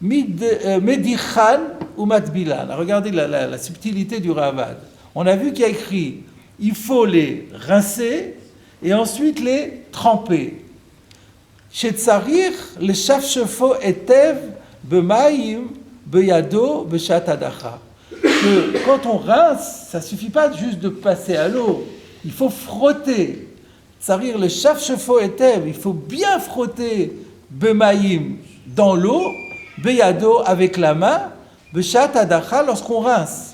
Medichan ou Matbilan. Regardez la subtilité du Ravad. On a vu qu'il y a écrit, il faut les rincer et ensuite les tremper. Chez Tsarir, le Shafshefo etev bemaim beyado beshat adacha. Que quand on rince, ça ne suffit pas juste de passer à l'eau. Il faut frotter. Tsarir le Shafshefo etev, il faut bien frotter bemaim dans l'eau, beyado avec la main, beshat adacha lorsqu'on rince.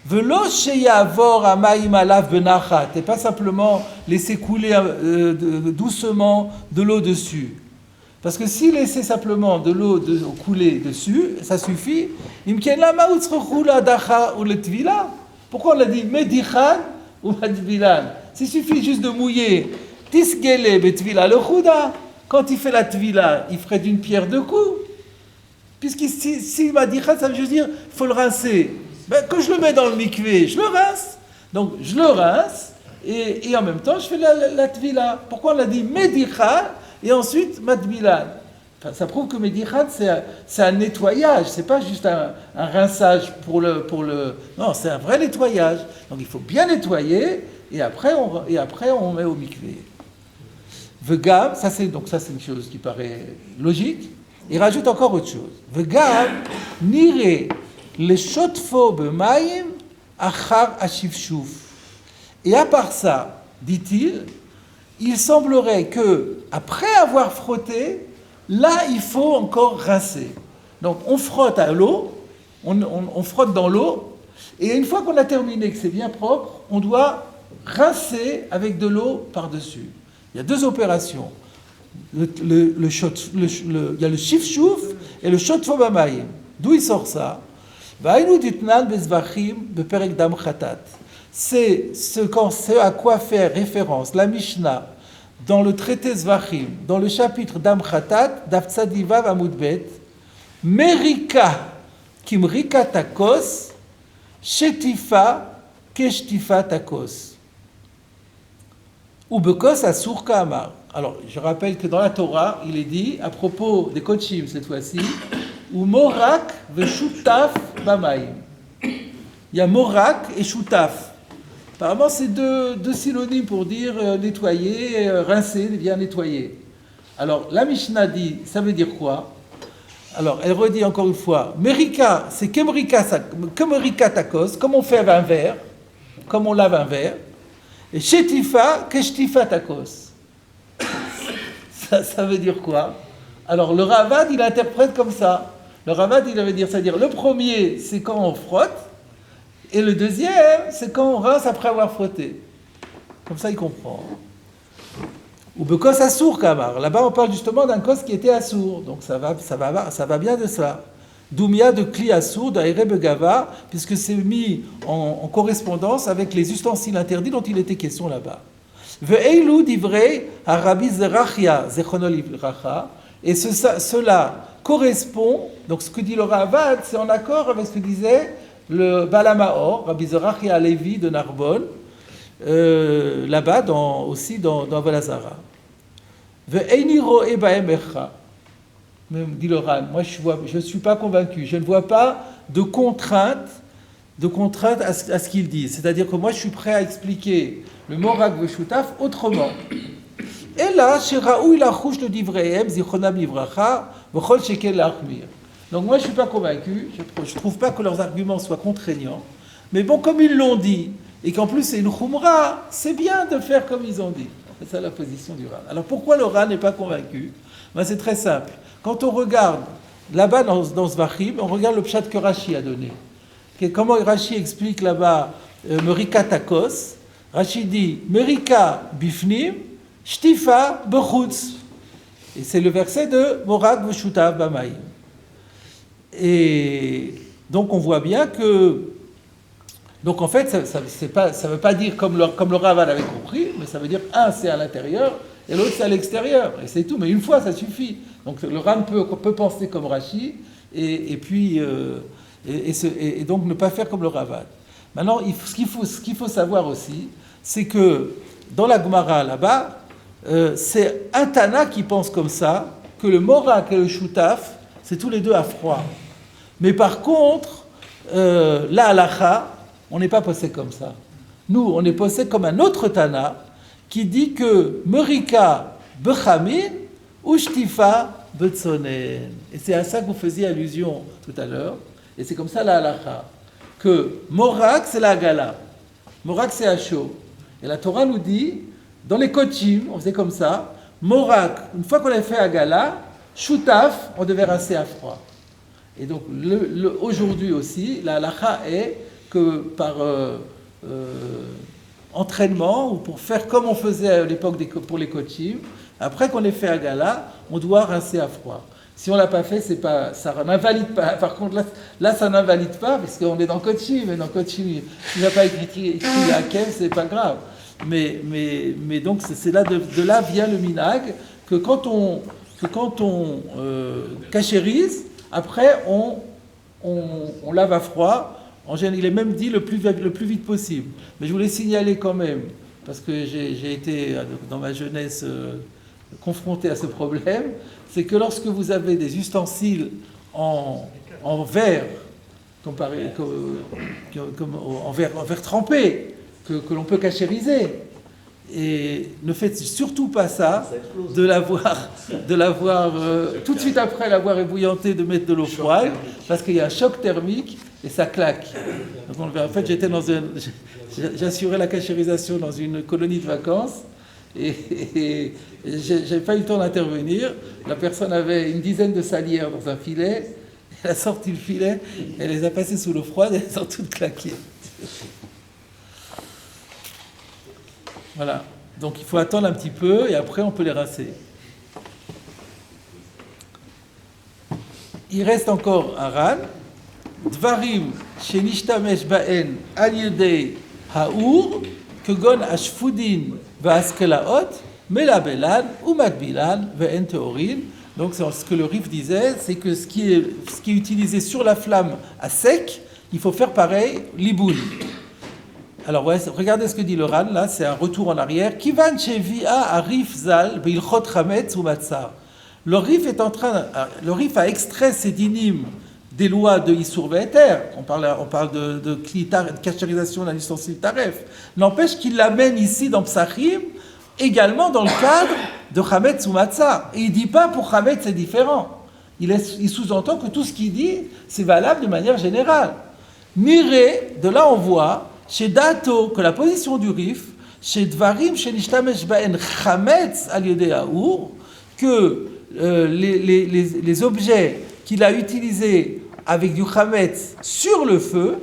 Velo sheyavor amaim alav benachat, et pas simplement laisser couler doucement de l'eau dessus. Parce que si laisser simplement de l'eau couler dessus, ça suffit. Imken lama utzrochu la dacha ou le tvila. Pourquoi on l'a dit medichan ou madvilan? S'il suffit juste de mouiller tisgele betvila le chouda. Quand il fait la tvila, il ferait d'une pierre deux coups. Puisque si madichan, ça veut juste dire il faut le rincer. Ben, quand je le mets dans le mikvé, je le rince. Donc, je le rince, et en même temps, je fais la tvila. Pourquoi on a dit medichan, et ensuite matbilan? Enfin, ça prouve que medichan, c'est un nettoyage, c'est pas juste un rinçage pour le... Non, c'est un vrai nettoyage. Donc, il faut bien nettoyer, et après, on met au mikvé. Vegam, ça c'est une chose qui paraît logique. Il rajoute encore autre chose. Vegam, nire... les shotfo b'mayim achar ashivshuf. Et à part ça, dit-il, il semblerait que après avoir frotté, là il faut encore rincer. Donc on frotte à l'eau, on frotte dans l'eau, et une fois qu'on a terminé, que c'est bien propre, on doit rincer avec de l'eau par-dessus. Il y a deux opérations. Il y a le shivshuf et le shotfo b'mayim. D'où il sort ça? C'est ce à quoi fait référence la Mishnah dans le traité Zvachim, dans le chapitre Dam Khatat, Daf Tzadivav Amudbet, Merika Kimrika Takos, Shetifa Keshtifa Takos. Ou Bekos Asur Kamar. Alors, je rappelle que dans la Torah, il est dit, à propos des Kochim cette fois-ci, ou morak veshutaf bamaim. Il y a morak et shutaf. Apparemment, c'est deux synonymes pour dire nettoyer, rincer, bien nettoyer. Alors, la Mishnah dit, ça veut dire quoi? Alors, elle redit encore une fois, merika, c'est kemerika takos, comme on fait un verre, comme on lave un verre, et shetifa, keshtifa takos. Ça veut dire quoi? Alors, le Ravad, il interprète comme ça. Le Ravad, il veut dire, c'est-à-dire, le premier, c'est quand on frotte, et le deuxième, c'est quand on rince après avoir frotté. Comme ça, il comprend. Ou bekos assour kamar. Là-bas, on parle justement d'un kos qui était assour. Donc, ça va bien de ça. Doumia de kli assour, d'aéré begava, puisque c'est mis en correspondance avec les ustensiles interdits dont il était question là-bas. Ve'eilu divrei Rabbi Zerachia, zechrono livracha. Et cela correspond, donc ce que dit le Ravad, c'est en accord avec ce que disait le Balamaor, Rabbi Zerachia Alevi de Narbonne, là-bas aussi dans Valazara. Ve'eini ro'e ba'em echa. Dit le Ran, moi je ne suis pas convaincu, je ne vois pas de contrainte de contrainte à ce qu'il dit. C'est-à-dire que moi, je suis prêt à expliquer le morak veshutaf autrement. Et là, chez Raoui la chouche le divrehem, zichronam livracha, v'chol shekel l'achmir. Donc moi, je ne suis pas convaincu, je ne trouve pas que leurs arguments soient contraignants, mais bon, comme ils l'ont dit, et qu'en plus c'est une khumra, c'est bien de faire comme ils ont dit. C'est ça la position du Ran. Alors pourquoi le Ran n'est pas convaincu? Ben, c'est très simple. Quand on regarde là-bas dans Zvachim, on regarde le pshat que Rashi a donné. Comment Rashi explique là-bas Merika Takos? Rashi dit Merika Bifnim, Shtifa Bechutz. Et c'est le verset de Morak Veshutav Bamaim. Et donc on voit bien que. Donc en fait, ça ne veut pas dire comme le Raval avait compris, mais ça veut dire un c'est à l'intérieur et l'autre c'est à l'extérieur. Et c'est tout, mais une fois ça suffit. Donc le Ram peut penser comme Rashi et donc ne pas faire comme le Raval. Maintenant, ce qu'il faut savoir aussi, c'est que dans la Gemara là-bas, c'est un Tana qui pense comme ça, que le Morak et le Shutaf, c'est tous les deux à froid. Mais par contre, la halacha, on n'est pas posé comme ça. Nous, on est posé comme un autre Tana qui dit que Merika bechamin ou shtifa betzonen. Et c'est à ça que vous faisiez allusion tout à l'heure. Et c'est comme ça la halacha. Que Morak, c'est la gala. Morak, c'est à chaud. Et la Torah nous dit, dans les Kochim, on faisait comme ça, Morak, une fois qu'on a fait à gala, Shutaf, on devait rincer à froid. Et donc, aujourd'hui aussi, la halacha est que par entraînement, ou pour faire comme on faisait à l'époque pour les Kochim, après qu'on ait fait à gala, on doit rincer à froid. Si on ne l'a pas fait, ça n'invalide pas. Par contre, là, ça n'invalide pas, parce qu'on est dans Kochim, et dans Kochim, il n'a pas écrit la Kev, c'est pas grave. Mais donc, c'est là, de là vient le minag, que quand on cachérise, après, on lave à froid. En général, il est même dit le plus vite possible. Mais je voulais signaler quand même, parce que j'ai été, dans ma jeunesse, confronté à ce problème, c'est que lorsque vous avez des ustensiles en verre, en verre trempé, que l'on peut cachériser, et ne faites surtout pas ça, de l'avoir tout de suite après l'avoir ébouillanté, de mettre de l'eau froide, parce qu'il y a un choc thermique et ça claque. Donc, en fait, j'assurais la cachérisation dans une colonie de vacances et j'avais pas eu le temps d'intervenir. La personne avait une dizaine de salières dans un filet, elle a sorti le filet, elle les a passées sous l'eau froide et elles sont toutes claquées. Voilà. Donc il faut attendre un petit peu et après on peut les rincer. Il reste encore un ran. Dvarim shenishtamesh baen al yedei ha'ur kegon ashfudin va'askelaot melabelan ou makbilan ve'en teorin. Donc c'est ce que le Rif disait, c'est que ce qui est utilisé sur la flamme à sec, il faut faire pareil, liboun. Alors, ouais, regardez ce que dit le Ran, là, c'est un retour en arrière. Kivan Shevia Arif Zal, Beilchot Chametz ou Matzah. Le Rif a extrait ces dynimes des lois de Issour Ve'eter. On parle de cachérisation d'un ustensile taref. N'empêche qu'il l'amène ici dans Psachim, également dans le cadre de Chametz ou Matzah. Et il ne dit pas pour Chametz c'est différent. Il sous-entend que tout ce qu'il dit, c'est valable de manière générale. Miré, de là on voit, chez Dato, que la position du Rif, chez Dvarim, chez Nishtamesh Baen Chametz al Yodeaour, que les objets qu'il a utilisés avec du Chametz sur le feu,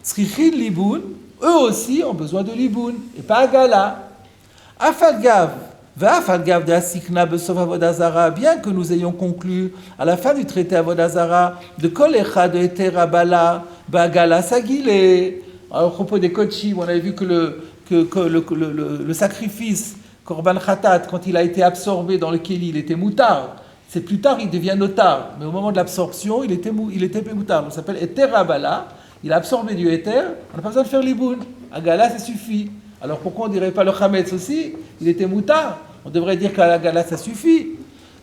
Srichin Liboun, eux aussi ont besoin de Liboun, et pas Agala. Afalgav, Va'afalgav de Asikna Besov Avodazara, bien que nous ayons conclu à la fin du traité Avodazara de Kolecha de Eterabala, Bagala Sagile. Alors, à propos des Kochim, on avait vu que le sacrifice Korban Khatat, quand il a été absorbé dans le Kéli, il était moutard. C'est plus tard, il devient notar. Mais au moment de l'absorption, il était moutard. Donc, ça s'appelle Eterabala. Il a absorbé du Eter. On n'a pas besoin de faire l'iboun. Agala, ça suffit. Alors, pourquoi on ne dirait pas le Chametz aussi? Il était moutard. On devrait dire qu'à la Gala, ça suffit.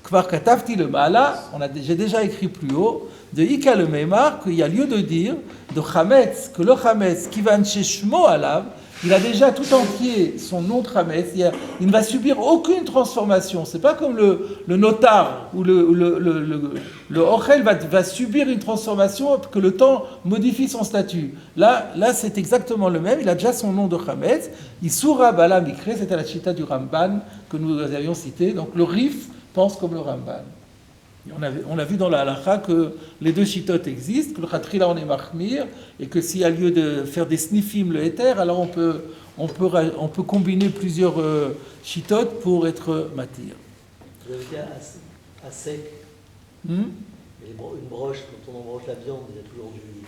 Kvar katavti le mala, j'ai déjà écrit plus haut, de Ika le Meimar, qu'il y a lieu de dire, de Chametz, que le Chametz, qui va chez Shmo alav, il a déjà tout entier son nom de Chametz, il ne va subir aucune transformation. C'est pas comme le notar, où le Ochel va subir une transformation, que le temps modifie son statut. Là c'est exactement le même, il a déjà son nom de Chametz, Isura Bala Mikre, c'était la chita du Ramban que nous avions cité, donc le Rif pense comme le Ramban. On a vu dans la halakha que les deux chitotes existent, que le khatrila on est mahmir, et que s'il y a lieu de faire des sniffim le éther, alors on peut combiner plusieurs chitotes pour être matir. Vous avez dit à sec, Hmm? mais une broche, quand on embroche la viande, il y a toujours du jus,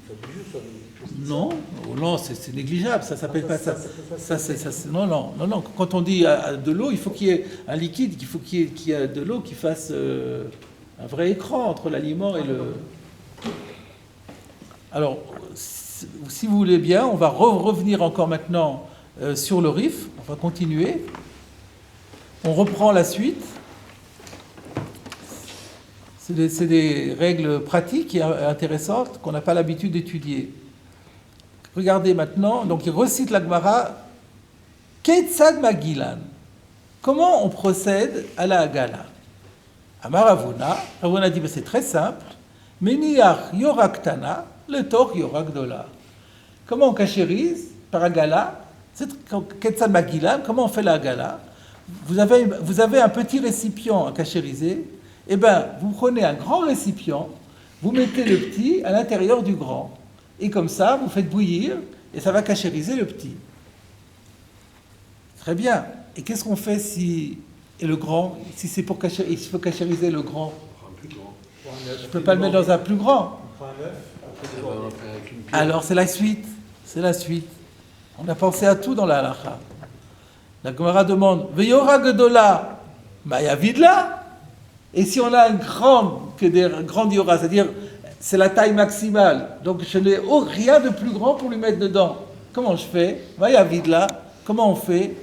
ça, quelque chose Non, c'est négligeable, ça s'appelle pas ça. Non. Quand on dit de l'eau, il faut qu'il y ait un liquide, il faut qu'il y ait de l'eau qui fasse un vrai écran entre l'aliment et le... Alors, si vous voulez bien, on va revenir encore maintenant sur le Rif, on va continuer. On reprend la suite. C'est des règles pratiques et intéressantes qu'on n'a pas l'habitude d'étudier. Regardez maintenant, donc il recite la Gemara, Ketzad Magilan. Comment on procède à la Hagala? Amar Ravuna dit, c'est très simple. Meniach yoraktana, le tor yorakdola. Comment on cachérise par Hagala? Ketzad Magilan, comment on fait la Hagala? Vous avez un petit récipient à cachériser. Eh bien, vous prenez un grand récipient, vous mettez le petit à l'intérieur du grand. Et comme ça, vous faites bouillir et ça va cachériser le petit. Très bien. Et qu'est-ce qu'on fait si le grand, si c'est pour il faut cachériser le grand? Je ne peux pas le mettre dans un plus grand. Alors c'est la suite. C'est la suite. On a pensé à tout dans la halakha. La Gemara demande Veyora Gedola, Mayavidla. Et si on a une grande yora, c'est-à-dire c'est la taille maximale, donc je n'ai rien de plus grand pour lui mettre dedans. Comment je fais? Mayavidla. Comment on fait?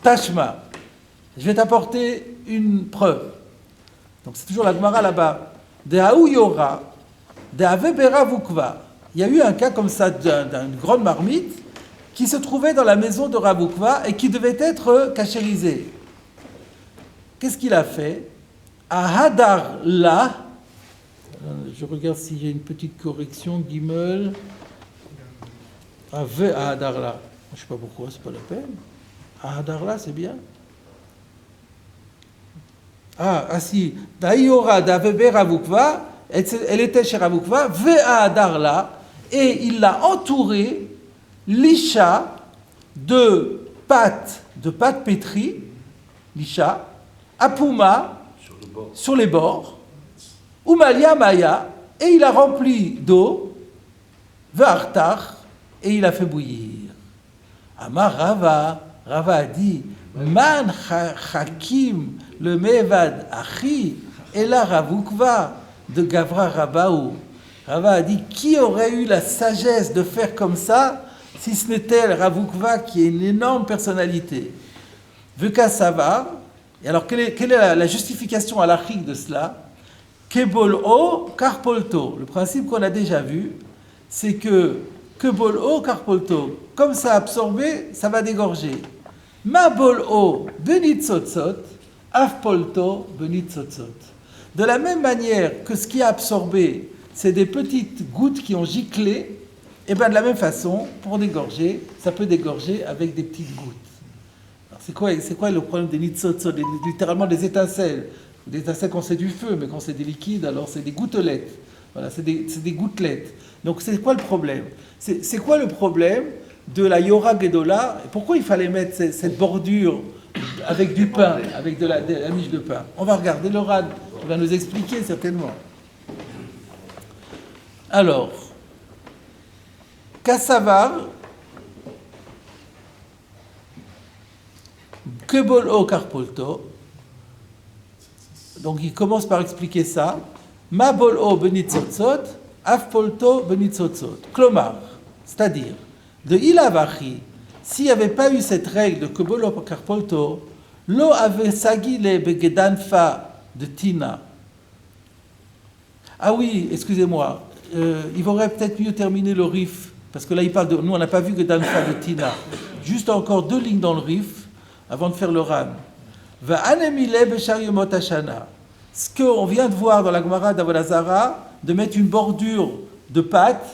Tashma. Je vais t'apporter une preuve. Donc c'est toujours la Gemara là-bas. De Haou Yora, de Avebera Vukva. Il y a eu un cas comme ça d'une grande marmite qui se trouvait dans la maison de Ravukva et qui devait être cachérisée. Qu'est-ce qu'il a fait? À Hadar là, je regarde si j'ai une petite correction, Gimel. À Hadar là. Je ne sais pas pourquoi, c'est pas la peine. À Hadar là, c'est bien. Si. D'aïora d'Avebe Ravukva, elle était chez Ravukva, Ve à Hadar là, et il l'a entouré, l'isha, de pâte pétrie, l'isha, Apuma, sur les bords, Umalia Maya, et il a rempli d'eau, Ve'artar, et il a fait bouillir. Amar Rava a dit, Man Hakim, le Mevad Achi, et la Ravukva, de Gavra Rabaou. Rava a dit, qui aurait eu la sagesse de faire comme ça, si ce n'était Ravukva, qui est une énorme personnalité? Veka Savar. Et alors, quelle est la justification halachique de cela? Kebol-o, karpolto. Le principe qu'on a déjà vu, c'est que kebol-o, karpolto, comme ça a absorbé, ça va dégorger. Ma bol-o, benitzotzot, afpolto, benitzotzot. De la même manière que ce qui a absorbé, c'est des petites gouttes qui ont giclé, et bien de la même façon, pour dégorger, ça peut dégorger avec des petites gouttes. C'est quoi le problème des nitzotzot, littéralement des étincelles? Des étincelles quand c'est du feu, mais quand c'est des liquides, alors c'est des gouttelettes. Voilà, c'est des gouttelettes. Donc c'est quoi le problème? C'est quoi le problème de la Yora Gedola? Pourquoi il fallait mettre cette bordure avec du pain, avec de la miche de pain? On va regarder le Rad, il va nous expliquer certainement. Alors, Kassavar, Kebol-o karpolto. Donc il commence par expliquer ça. Ma bol-o benitzotzot, afpolto benitzotzot. Klomar, c'est-à-dire, de ilavachi, s'il n'y avait pas eu cette règle de Kebol-o karpolto, Lo ave sagile begedanfa de Tina. Ah oui, excusez-moi. Il vaudrait peut-être mieux terminer le rif, parce que là il parle de. Nous on n'a pas vu gedanfa de Tina. Juste encore 2 lignes dans le rif avant de faire le ran. Va anemile beshar yomot hashana. Ce qu'on vient de voir dans la Gemara d'Avodah Zarah, de mettre une bordure de pâte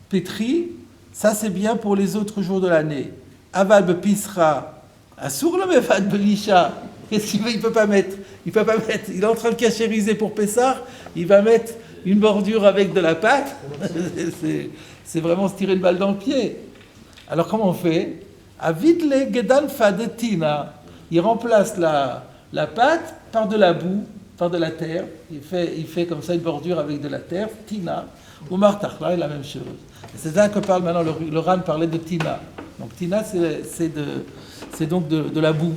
pétrie, ça c'est bien pour les autres jours de l'année. Aval bepisra, assour le mevad belisha. Qu'est-ce qu'il veut? Il peut pas mettre. Il est en train de cachériser pour Pessah, il va mettre une bordure avec de la pâte. C'est vraiment se tirer une balle dans le pied. Alors comment on fait? Avidle gedan fadetina. Il remplace la pâte par de la boue, par de la terre. Il fait comme ça une bordure avec de la terre, tina. Ou martachla est la même chose. Et c'est là que parle maintenant le Ran parlait de tina. Donc tina c'est donc de la boue.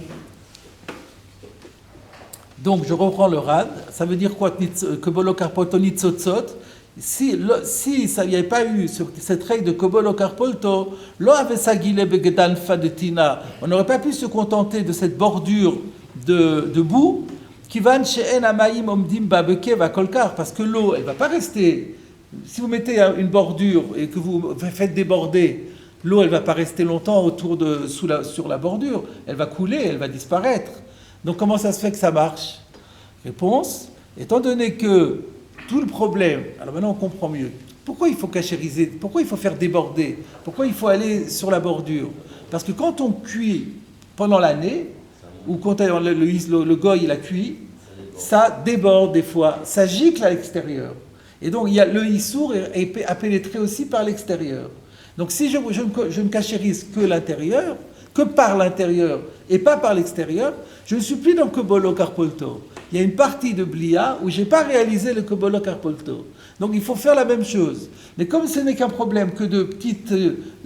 Donc je reprends le Ran. Ça veut dire quoi que bolokarpoto nitzotzot? Si ça n'y avait pas eu cette règle de Kobolo Karpolto, lo avait sagile begedan fadetina, on n'aurait pas pu se contenter de cette bordure de boue, qui va chez Enamaim omdim babeke va kolkar, parce que l'eau, elle ne va pas rester. Si vous mettez une bordure et que vous faites déborder, l'eau, elle ne va pas rester longtemps sur la bordure, elle va couler, elle va disparaître. Donc comment ça se fait que ça marche? Réponse, étant donné que tout le problème, alors maintenant on comprend mieux. Pourquoi il faut cachériser? Pourquoi il faut faire déborder? Pourquoi il faut aller sur la bordure? Parce que quand on cuit pendant l'année, ou quand le goy il a cuit, ça déborde des fois, ça gicle à l'extérieur. Et donc le issour a pénétré aussi par l'extérieur. Donc si je ne cachérise que l'intérieur, que par l'intérieur et pas par l'extérieur, je ne suis plus dans le Kobolo Karpolto. Il y a une partie de Blia où je n'ai pas réalisé le Kobolo Karpolto. Donc il faut faire la même chose. Mais comme ce n'est qu'un problème que de petites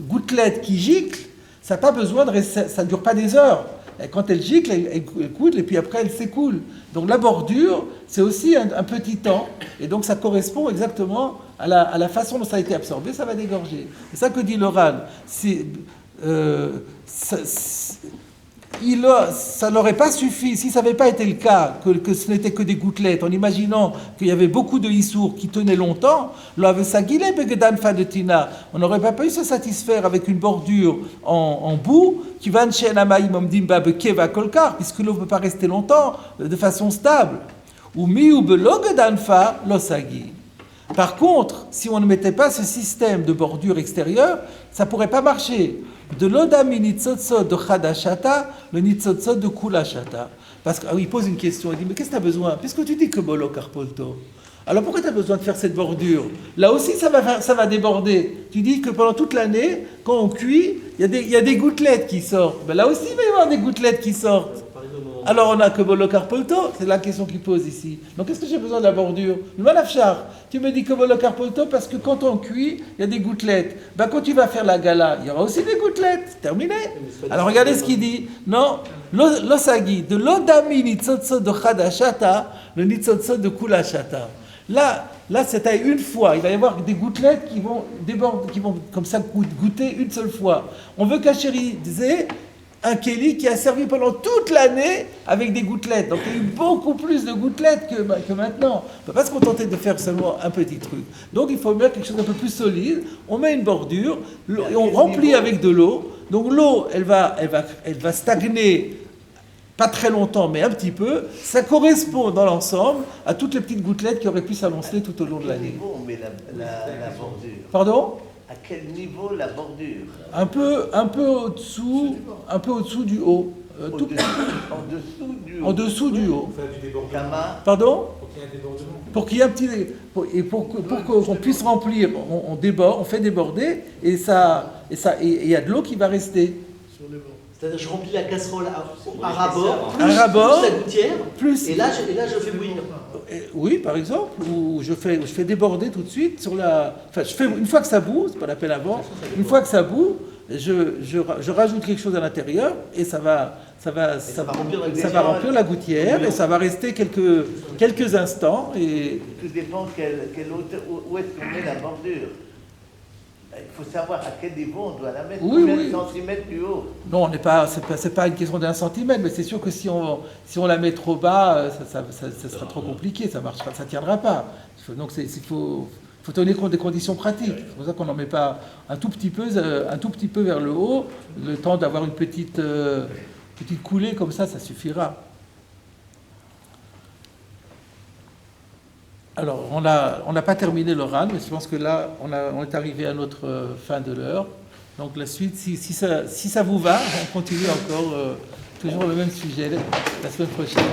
gouttelettes qui giclent, ça n'a pas besoin de rester, ça ne dure pas des heures. Et quand elle gicle, elle coule et puis après elle s'écoule. Donc la bordure, c'est aussi un petit temps. Et donc ça correspond exactement à la façon dont ça a été absorbé, ça va dégorger. C'est ça que dit le Ran. Ça n'aurait pas suffi, si ça n'avait pas été le cas, que ce n'était que des gouttelettes, en imaginant qu'il y avait beaucoup de issour qui tenaient longtemps, on n'aurait pas pu se satisfaire avec une bordure en boue qui va puisque l'eau ne peut pas rester longtemps de façon stable. Par contre, si on ne mettait pas ce système de bordure extérieure, ça ne pourrait pas marcher. De l'odami nitzotzot de chadashata, le nitzotzot de kulashata. Parce qu'il pose une question, il dit, mais qu'est-ce que tu as besoin? Puisque tu dis que bolo karpolto. Alors pourquoi tu as besoin de faire cette bordure? Là aussi, ça va déborder. Tu dis que pendant toute l'année, quand on cuit, il y a des gouttelettes qui sortent. Ben là aussi, il va y avoir des gouttelettes qui sortent. Alors on a que bolo karpolto, c'est la question qu'il pose ici. Donc qu'est-ce que j'ai besoin de la bordure? Le malafchar, tu me dis que bolo karpolto parce que quand on cuit, il y a des gouttelettes. Ben quand tu vas faire la gala, il y aura aussi des gouttelettes. Terminé. Alors regardez ce qu'il dit. Non, l'osagi, de l'odami nitzotzot de chadashata, le nitzotzot de kulashata. Là, c'était une fois. Il va y avoir des gouttelettes qui vont déborder, qui vont comme ça goûter une seule fois. On veut cachériser un kéli qui a servi pendant toute l'année avec des gouttelettes. Donc il y a eu beaucoup plus de gouttelettes que maintenant. On ne peut pas se contenter de faire seulement un petit truc. Donc il faut mettre quelque chose d'un peu plus solide. On met une bordure, et on remplit avec de l'eau. Donc l'eau, elle va stagner, pas très longtemps, mais un petit peu. Ça correspond dans l'ensemble à toutes les petites gouttelettes qui auraient pu s'annoncer tout au long de l'année. On met la bordure. Pardon ? À quel niveau la bordure? Un peu au-dessous du haut. En dessous du haut. Pour faire du débordement. Kama. Pardon? Pour qu'il y ait un débordement. Pour qu'il y ait un petit... Et pour qu'on puisse remplir, on déborde, on fait déborder, et il y a de l'eau qui va rester. C'est-à-dire je remplis la casserole à rabord, plus À rabord, la gouttière, plus... et là je fais bouillir. Oui, par exemple, ou je fais déborder tout de suite sur la... Enfin, une fois que ça bout, c'est pas la peine avant, une fois que ça bout, je rajoute quelque chose à l'intérieur et ça va remplir la gouttière et ça va rester quelques instants. Et... Tout dépend quelle hauteur, où est-ce qu'on met la bordure. Il faut savoir à quel niveau on doit la mettre, Oui, combien oui. de centimètres plus haut. Non, c'est pas une question d'un centimètre, mais c'est sûr que si on la met trop bas, ça sera trop compliqué, ça tiendra pas. Donc il faut tenir compte des conditions pratiques. C'est pour ça qu'on n'en met pas un tout petit peu vers le haut, le temps d'avoir une petite coulée comme ça suffira. Alors, on n'a pas terminé l'oral, mais je pense que là, on est arrivé à notre fin de l'heure. Donc la suite, si ça vous va, on continue encore toujours le même sujet la semaine prochaine.